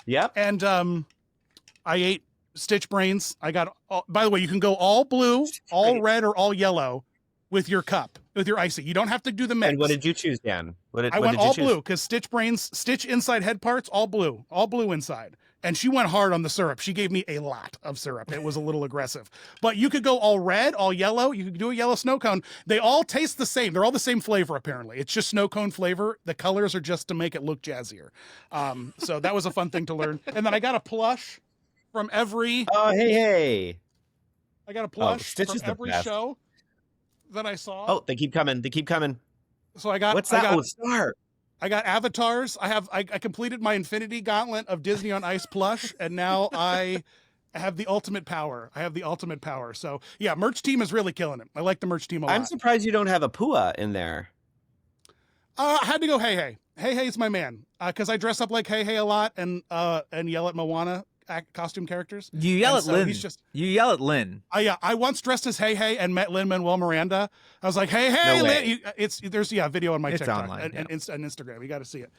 Yep. And I ate Stitch brains. I got. By the way, you can go all blue, all red, or all yellow with your cup, with your icing. You don't have to do the mix. And what did you choose, Dan? I went all blue because Stitch inside head parts, all blue inside. And she went hard on the syrup. She gave me a lot of syrup. It was a little aggressive. But you could go all red, all yellow. You could do a yellow snow cone. They all taste the same. They're all the same flavor, apparently. It's just snow cone flavor. The colors are just to make it look jazzier. So that was a fun thing to learn. And then I got a plush from every... Oh, hey. I got a plush Stitch from is the every best. show that I saw. Oh, they keep coming. So I got... What's that? Star. I got avatars. I completed my Infinity Gauntlet of Disney on Ice plush, and now I have the ultimate power. So yeah, merch team is really killing it. I like the merch team a lot. I'm surprised you don't have a Pua in there. I had to go Hey Hey. Hey Hey's my man because I dress up like Hey Hey a lot and yell at Moana costume characters. You yell And at so Lynn. he's just You yell at Lynn. I once dressed as Hey Hey and met Lin-Manuel Miranda. I was like, Hey Hey, No way. there's video on my It's TikTok online, and Instagram. You got to see it.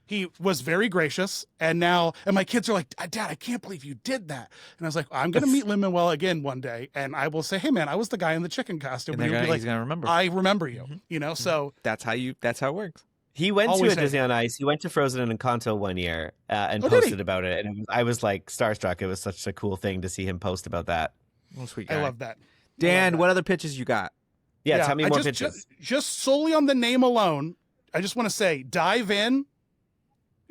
He was very gracious, and my kids are like, Dad, I can't believe you did that. And I was like, I'm gonna meet Lin-Manuel again one day, and I will say, hey man, I was the guy in the chicken costume. And And he'll be he's gonna remember. I remember you. You know, so That's how it works. He went Always to a Disney on Ice. He went to Frozen and Encanto one year and Oh, did he? posted about it. And I was like starstruck. It was such a cool thing to see him post about that. Well, sweet guy. I love that. Dan, what other pitches you got? Yeah, tell me I more just, pitches. Just solely on the name alone, I just want to say, Dive In,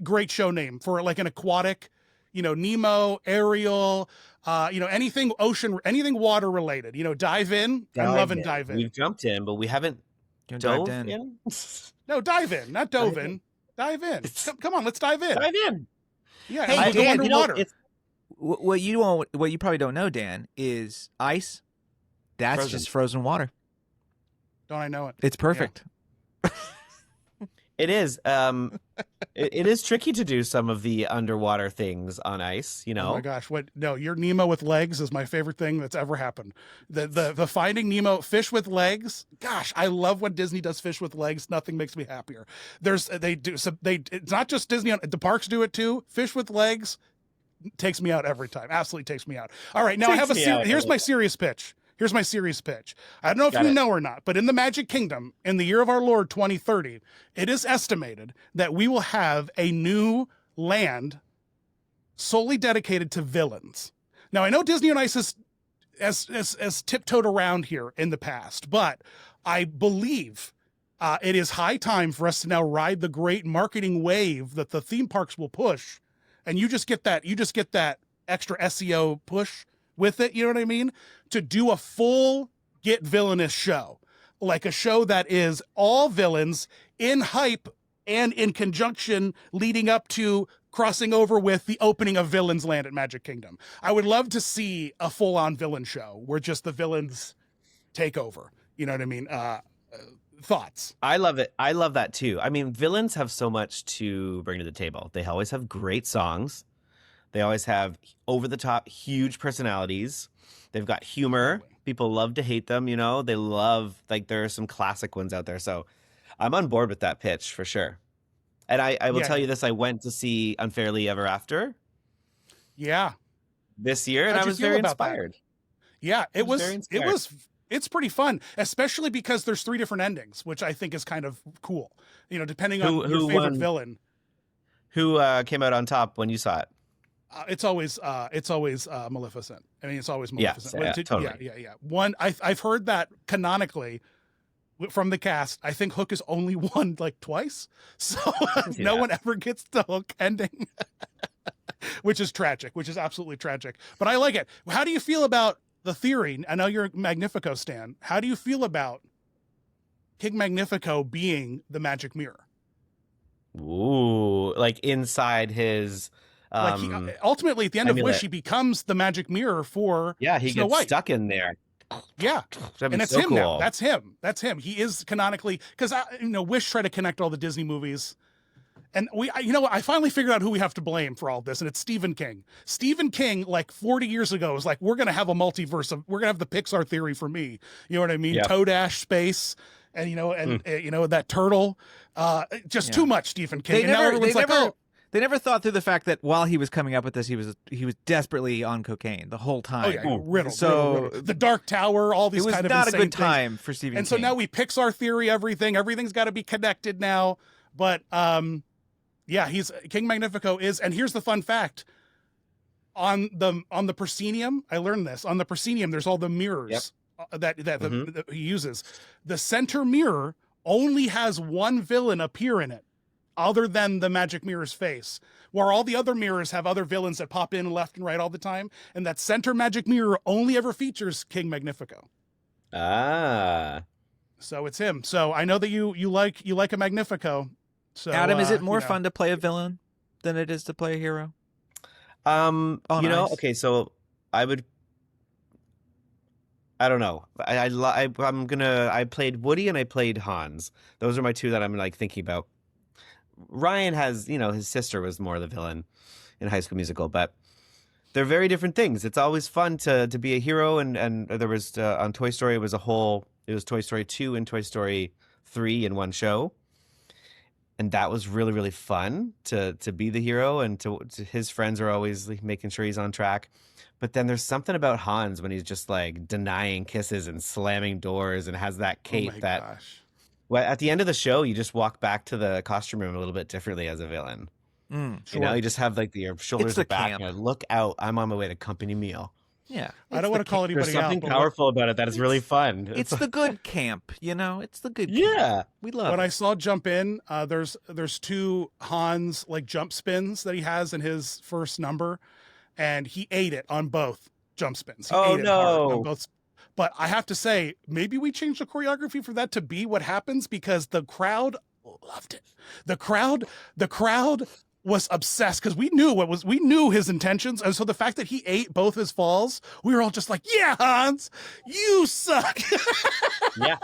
great show name for like an aquatic, Nemo, Ariel, anything ocean, anything water related. Dive In. I'm loving Dive In. We've jumped in, but we haven't dove in. No, dive in, not dove in. Dive in. Come on, let's dive in. Dive in. Yeah, Hey, we'll go Dan, underwater. What you probably don't know, Dan, is ice. That's Frozen. just frozen water. Don't I know it? It's perfect. It is. It is tricky to do some of the underwater things on ice. Oh my gosh! Your Nemo with legs is my favorite thing that's ever happened. The Finding Nemo fish with legs. Gosh, I love when Disney does fish with legs. Nothing makes me happier. It's not just Disney. The parks do it too. Fish with legs takes me out every time. Absolutely takes me out. All right, now here's my serious pitch. Here's my serious pitch. I don't know if you know or not, but in the Magic Kingdom, in the year of our Lord 2030, it is estimated that we will have a new land solely dedicated to villains. Now, I know Disney on Ice has tiptoed around here in the past, but I believe it is high time for us to now ride the great marketing wave that the theme parks will push, and you just get that extra SEO push with it, you know what I mean? To do a full get villainous show, like a show that is all villains in hype and in conjunction leading up to crossing over with the opening of Villains Land at Magic Kingdom. I would love to see a full-on villain show where just the villains take over. You know what I mean? Thoughts? I love it. I love that too. I mean, villains have so much to bring to the table. They always have great songs. They always have over-the-top, huge personalities. They've got humor. People love to hate them, They love, there are some classic ones out there. So I'm on board with that pitch for sure. And I will tell you this. I went to see Unfairly Ever After. Yeah. This year, and I was very inspired. Yeah, it's pretty fun, especially because there's 3 different endings, which I think is kind of cool. Depending on your favorite villain. Who came out on top when you saw it? It's always Maleficent. I mean, it's always Maleficent. Yeah, totally. Yeah. One, I've heard that canonically from the cast. I think Hook is only won twice, so no one ever gets the Hook ending, which is tragic. Which is absolutely tragic. But I like it. How do you feel about the theory? I know you're a Magnifico stan. How do you feel about King Magnifico being the magic mirror? Ooh, inside his. Ultimately, at the end amulet. of Wish, he becomes the magic mirror for he Snow gets White. stuck in there. Yeah, and it's so him cool. now. That's him. He is canonically, because Wish tried to connect all the Disney movies, and I finally figured out who we have to blame for all this, and it's Stephen King. Stephen King, 40 years ago, was like, we're gonna have a multiverse we're gonna have the Pixar theory for me. You know what I mean? Yep. Toadash space. And that turtle, too much Stephen King. They never thought through the fact that while he was coming up with this, he was desperately on cocaine the whole time. Oh yeah, riddle. So the Dark Tower, all these kind of not a insane good time for Stephen King. And so now we Pixar theory everything's got to be connected now. But he's King Magnifico is, and here's the fun fact: on the proscenium, I learned this. On the proscenium, there's all the mirrors that he uses. The center mirror only has one villain appear in it, other than the magic mirror's face, where all the other mirrors have other villains that pop in left and right all the time, and that center magic mirror only ever features King Magnifico. Ah, so it's him. So I know that you like a Magnifico. So Adam, is it more fun to play a villain than it is to play a hero? okay, so I I don't know. I played Woody and I played Hans. Those are my two that I'm like thinking about. Ryan has, his sister was more the villain in High School Musical, but they're very different things. It's always fun to be a hero, and there was on Toy Story it was Toy Story 2 and Toy Story 3 in one show. And that was really, really fun to be the hero, and to his friends are always like, making sure he's on track. But then there's something about Hans when he's just like denying kisses and slamming doors and has that cape Gosh. Well, at the end of the show, you just walk back to the costume room a little bit differently as a villain. Sure. You just have like your shoulders are back. And look out! I'm on my way to company meal. Yeah, I don't want to call anybody There's something out. powerful about it that is really fun. It's the good camp, It's the good. Yeah, camp. We love. When it. I saw Jump In, there's two Hans like jump spins that he has in his first number, and he ate it on both jump spins. He ate it hard on both. But I have to say, maybe we changed the choreography for that to be what happens, because the crowd loved it. The crowd was obsessed, because we knew his intentions, and so the fact that he ate both his falls, we were all just like, yeah, Hans, you suck. Yeah.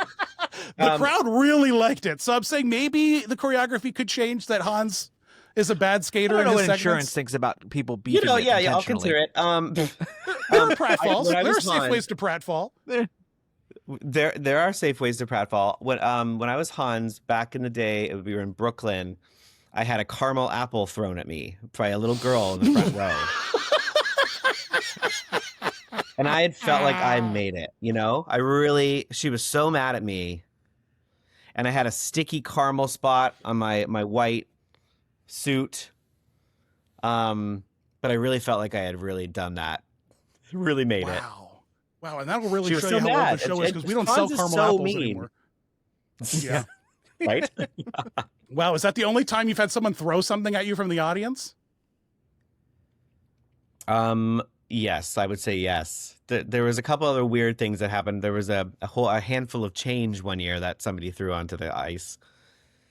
The crowd really liked it. So I'm saying maybe the choreography could change, that Hans is a bad skater. I don't know in his what insurance segments. thinks about people beefing. Yeah, I'll consider it. There are pratfalls. There are safe ways to pratfall. There are safe ways to pratfall. When I was Hans back in the day, we were in Brooklyn. I had a caramel apple thrown at me by a little girl in the front row. And I had felt like I made it, she was so mad at me. And I had a sticky caramel spot on my white suit. But I really felt like I had really done that. Really made it. Wow, and that'll really show so you how mad. old the show is, because we don't Hans sell is caramel so apples mean. anymore. Yeah. Right? Wow, is that the only time you've had someone throw something at you from the audience? Yes, I would say yes. There was a couple other weird things that happened. There was a handful of change one year that somebody threw onto the ice.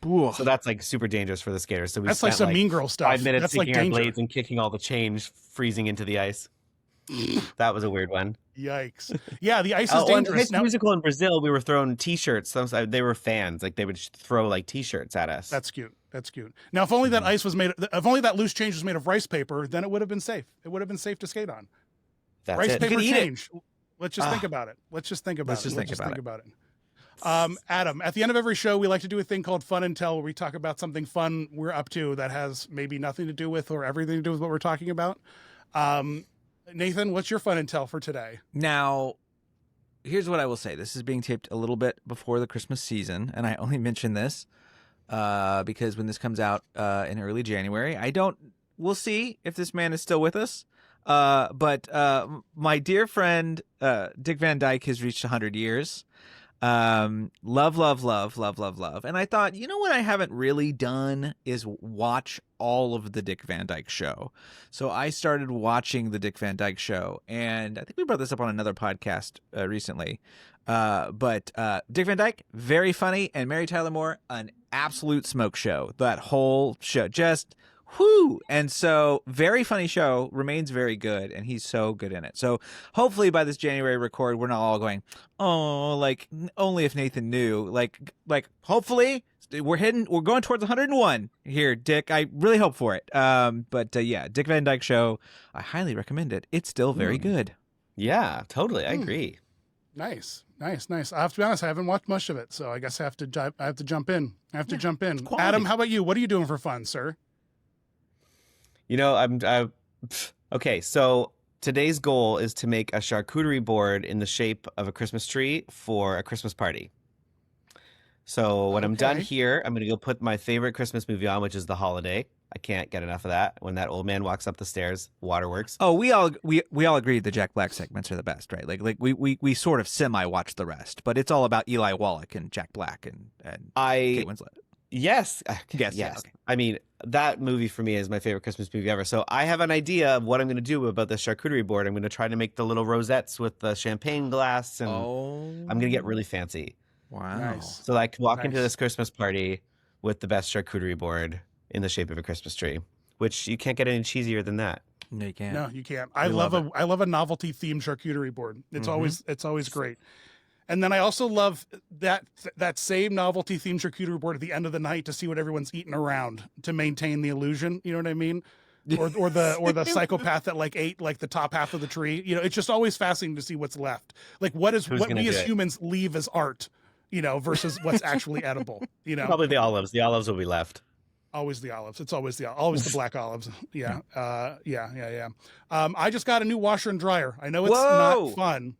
Ooh. So that's like super dangerous for the skaters. So That's like some Mean Girl stuff. 5 minutes That's like sticking our danger. blades and kicking all the change, freezing into the ice. That was a weird one. Yikes. Yeah, the ice is dangerous. Now, musical in Brazil, we were throwing T-shirts. They were fans. Like they would throw like T-shirts at us. That's cute. Now, if only that ice was if only that loose change was made of rice paper, then it would have been safe. It would have been safe to skate on. That's rice it. paper eat change. Let's just think about it. Let's just think about it. Adam, at the end of every show, we like to do a thing called Fun and Tell, where we talk about something fun we're up to that has maybe nothing to do with or everything to do with what we're talking about. Nathan, what's your Fun and Tell for today? Now, here's what I will say. This is being taped a little bit before the Christmas season, and I only mention this because when this comes out in early January, we'll see if this man is still with us. But my dear friend Dick Van Dyke has reached 100 years. Love. And I thought, what I haven't really done is watch all of the Dick Van Dyke Show. So I started watching the Dick Van Dyke Show, and I think we brought this up on another podcast recently. But Dick Van Dyke, very funny, and Mary Tyler Moore, an absolute smoke show. That whole show, just whoo! And so, very funny show, remains very good, and he's so good in it. So hopefully by this January record, we're not all going, oh, like only if Nathan knew. Like hopefully we're going towards 101 here, Dick. I really hope for it. But yeah, Dick Van Dyke Show, I highly recommend it. It's still very good. Yeah, totally. I agree. Nice. I have to be honest, I haven't watched much of it, so I guess I have to jump in. Adam, how about you? What are you doing for fun, sir? Okay, so today's goal is to make a charcuterie board in the shape of a Christmas tree for a Christmas party. So when I'm done here, I'm going to go put my favorite Christmas movie on, which is The Holiday. I can't get enough of that. When that old man walks up the stairs, waterworks. Oh, we all agreed the Jack Black segments are the best, right? Like we sort of semi-watch the rest, but it's all about Eli Wallach and Jack Black and Kate Winslet. Yes. Yes. Okay. I mean, that movie for me is my favorite Christmas movie ever. So I have an idea of what I'm going to do about the charcuterie board. I'm going to try to make the little rosettes with the champagne glass, and I'm going to get really fancy. Wow. Nice. So I can walk into this Christmas party with the best charcuterie board in the shape of a Christmas tree, which you can't get any cheesier than that. No, you can't. No, you can't. I love I love a novelty themed charcuterie board. It's always great. And then I also love that same novelty themed charcuterie board at the end of the night to see what everyone's eating around to maintain the illusion. You know what I mean? Or the psychopath that like ate like the top half of the tree. You know, it's just always fascinating to see what's left. Like what we as humans leave as art, you know, versus what's actually edible. You know, Probably the olives. The olives will be left. Always the olives. It's always the black olives. Yeah. Yeah. I just got a new washer and dryer. I know it's not fun.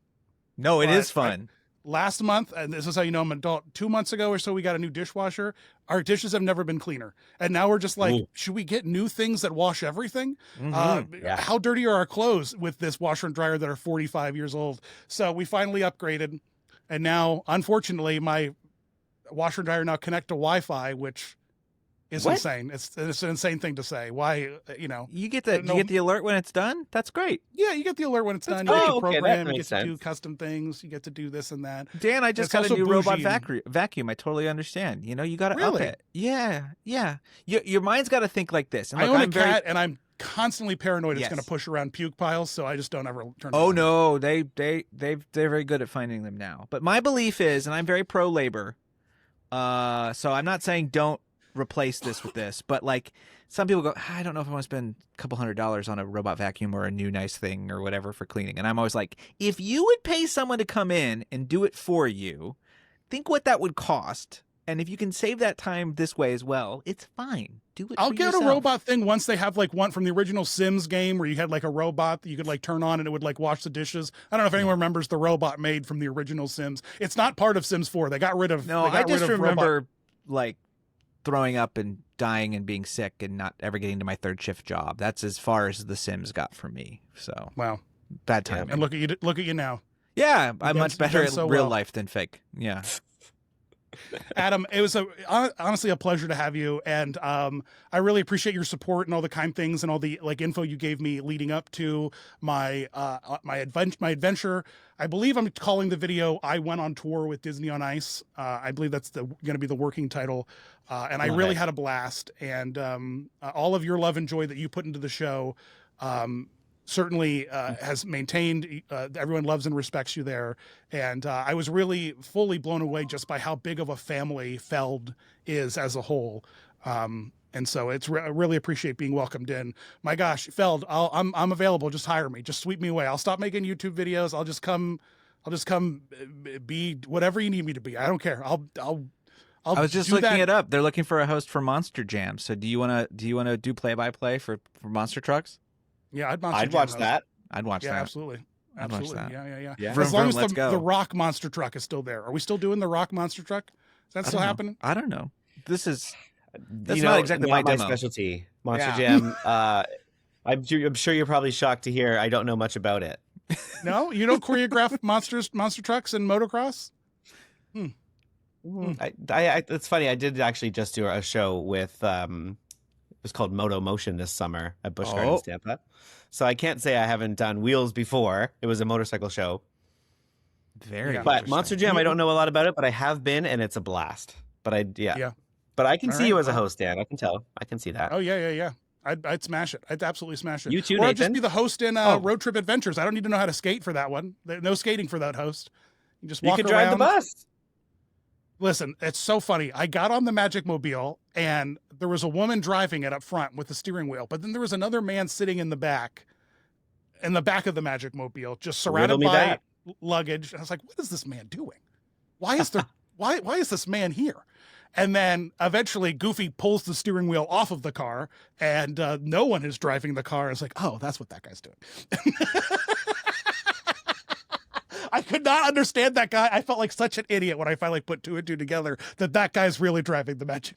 No, it is fun. Last month, and this is how you know I'm an adult, 2 months ago or so, we got a new dishwasher. Our dishes have never been cleaner. And now we're just like, should we get new things that wash everything? How dirty are our clothes with this washer and dryer that are 45 years old? So we finally upgraded. And now, unfortunately, my washer and dryer now connect to Wi-Fi, which is insane. It's an insane thing to say. Why, you know? You get the alert when it's done? That's great. Yeah, you get the alert when it's done. You get to program, you get to do custom things, you get to do this and that. Dan, I just got a new robot vacuum. I totally understand. You know, you got to up it. Yeah. Your mind's got to think like this. And look, I own a cat, and I'm constantly paranoid it's going to push around puke piles, so I just don't ever turn it on. No, they're very good at finding them now. But my belief is, and I'm very pro labor, so I'm not saying don't replace this with this, but like some people go, I don't know if I want to spend a couple $100s on a robot vacuum or a new nice thing or whatever for cleaning. And I'm always like, if you would pay someone to come in and do it for you, think what that would cost. And if you can save that time this way as well, it's fine. Do it. I'll for get yourself. a robot thing once they have like one from the original Sims game where you had like a robot that you could like turn on and it would like wash the dishes. I don't know if anyone remembers the robot made from the original Sims. It's not part of Sims 4. They got rid of. No, I just remember like throwing up and dying and being sick and not ever getting to my third shift job. That's as far as The Sims got for me. So wow, bad timing. And look at you now. Yeah, I'm much better at real life than fake. Yeah. Adam, it was honestly a pleasure to have you, and I really appreciate your support and all the kind things and all the like info you gave me leading up to my adventure. I believe I'm calling the video "I Went on Tour with Disney on Ice." I believe that's going to be the working title, and I really had a blast. And all of your love and joy that you put into the show certainly has maintained. Everyone loves and respects you there. And I was really fully blown away just by how big of a family Feld is as a whole. And so it's I really appreciate being welcomed in. My gosh, Feld, I'm available. Just hire me. Just sweep me away. I'll stop making YouTube videos. I'll just come be whatever you need me to be. I don't care. I was just looking it up. They're looking for a host for Monster Jam. So do you want to do play-by-play for Monster Trucks? Yeah, I'd watch that. I'd watch that. Absolutely. Absolutely. That. Yeah. Vroom, as long vroom, as the Rock Monster Truck is still there. Are we still doing the Rock Monster Truck? Is that still happening? I don't know. That's not exactly my demo. Specialty. Monster Jam. I'm sure you're probably shocked to hear I don't know much about it. No? You don't choreograph monster trucks and motocross? It's funny. I did actually just do a show with it was called Moto Motion this summer at Busch Gardens, Tampa. So I can't say I haven't done wheels before. It was a motorcycle show. But Monster Jam, I don't know a lot about it, but I have been, and it's a blast. But But I can see you as a host, Dan. I can tell. I can see that. Oh yeah. I'd smash it. I'd absolutely smash it. You too, or I'd Nathan. just be the host in Road Trip Adventures. I don't need to know how to skate for that one. No skating for that host. You just walk You could drive the bus. Listen, it's so funny. I got on the Magic Mobile, and there was a woman driving it up front with the steering wheel, but then there was another man sitting in the back of the Magic Mobile, just surrounded by luggage. And I was like, what is this man doing? Why is this man here? And then eventually Goofy pulls the steering wheel off of the car, and no one is driving the car. It's like, oh, that's what that guy's doing. I could not understand that guy. I felt like such an idiot when I finally put two and two together that guy's really driving the Magic.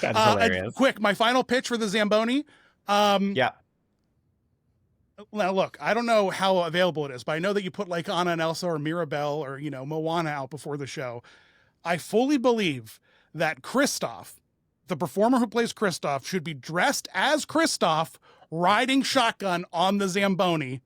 That's hilarious. Quick, my final pitch for the Zamboni. Now, look, I don't know how available it is, but I know that you put like Anna and Elsa or Mirabelle or, Moana out before the show. I fully believe that Kristoff, the performer who plays Kristoff, should be dressed as Kristoff riding shotgun on the Zamboni.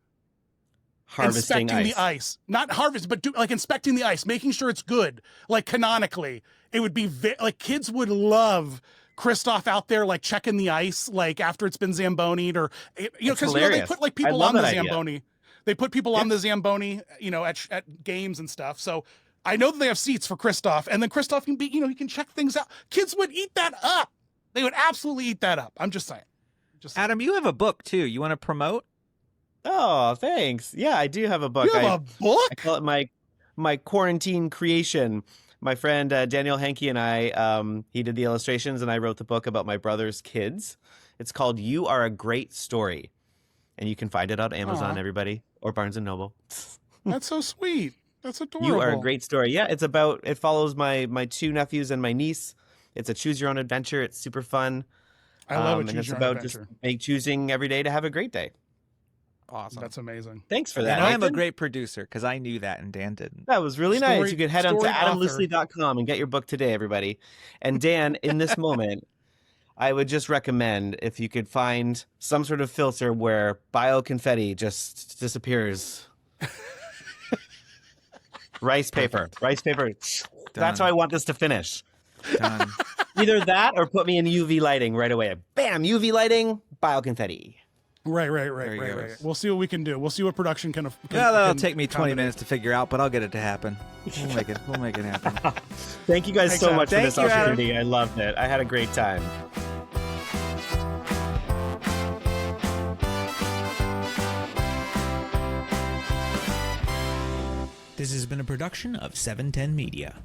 Harvesting inspecting ice. the ice, not harvest, but inspecting the ice, making sure it's good. Like canonically, it would be like kids would love Kristoff out there like checking the ice like after it's been Zambonied, or because they hilarious. put like I people love on the that idea. Zamboni. They put people on the Zamboni, at games and stuff. So I know that they have seats for Kristoff, and then Kristoff can be, he can check things out. Kids would eat that up. They would absolutely eat that up. I'm just saying. Adam, you have a book too. You want to promote? Oh, thanks. Yeah, I do have a book. You have a book? I call it my quarantine creation. My friend Daniel Henke and I, he did the illustrations, and I wrote the book about my brother's kids. It's called "You Are a Great Story," and you can find it on Amazon, everybody, or Barnes and Noble. That's so sweet. That's adorable. You Are a Great Story. Yeah, it follows my two nephews and my niece. It's a choose your own adventure. It's super fun. I love it. And it's about just choosing every day to have a great day. Awesome. That's amazing. Thanks for that. And I'm a Nathan. great producer because I knew that and Dan didn't. That was really nice. You could head on to story author. adamloosley.com and get your book today, everybody. And Dan, in this moment, I would just recommend if you could find some sort of filter where bio confetti just disappears. Rice paper. That's how I want this to finish. Done. Either that or put me in UV lighting right away. Bam, UV lighting, bio confetti. Right. There he goes. We'll see what we can do. We'll see what production can. Yeah, that'll take me 20 minutes to figure out, but I'll get it to happen. We'll make it happen. Thank you guys Thanks, so Adam. much for Thank this you, Adam. opportunity. I loved it. I had a great time. This has been a production of 710 Media.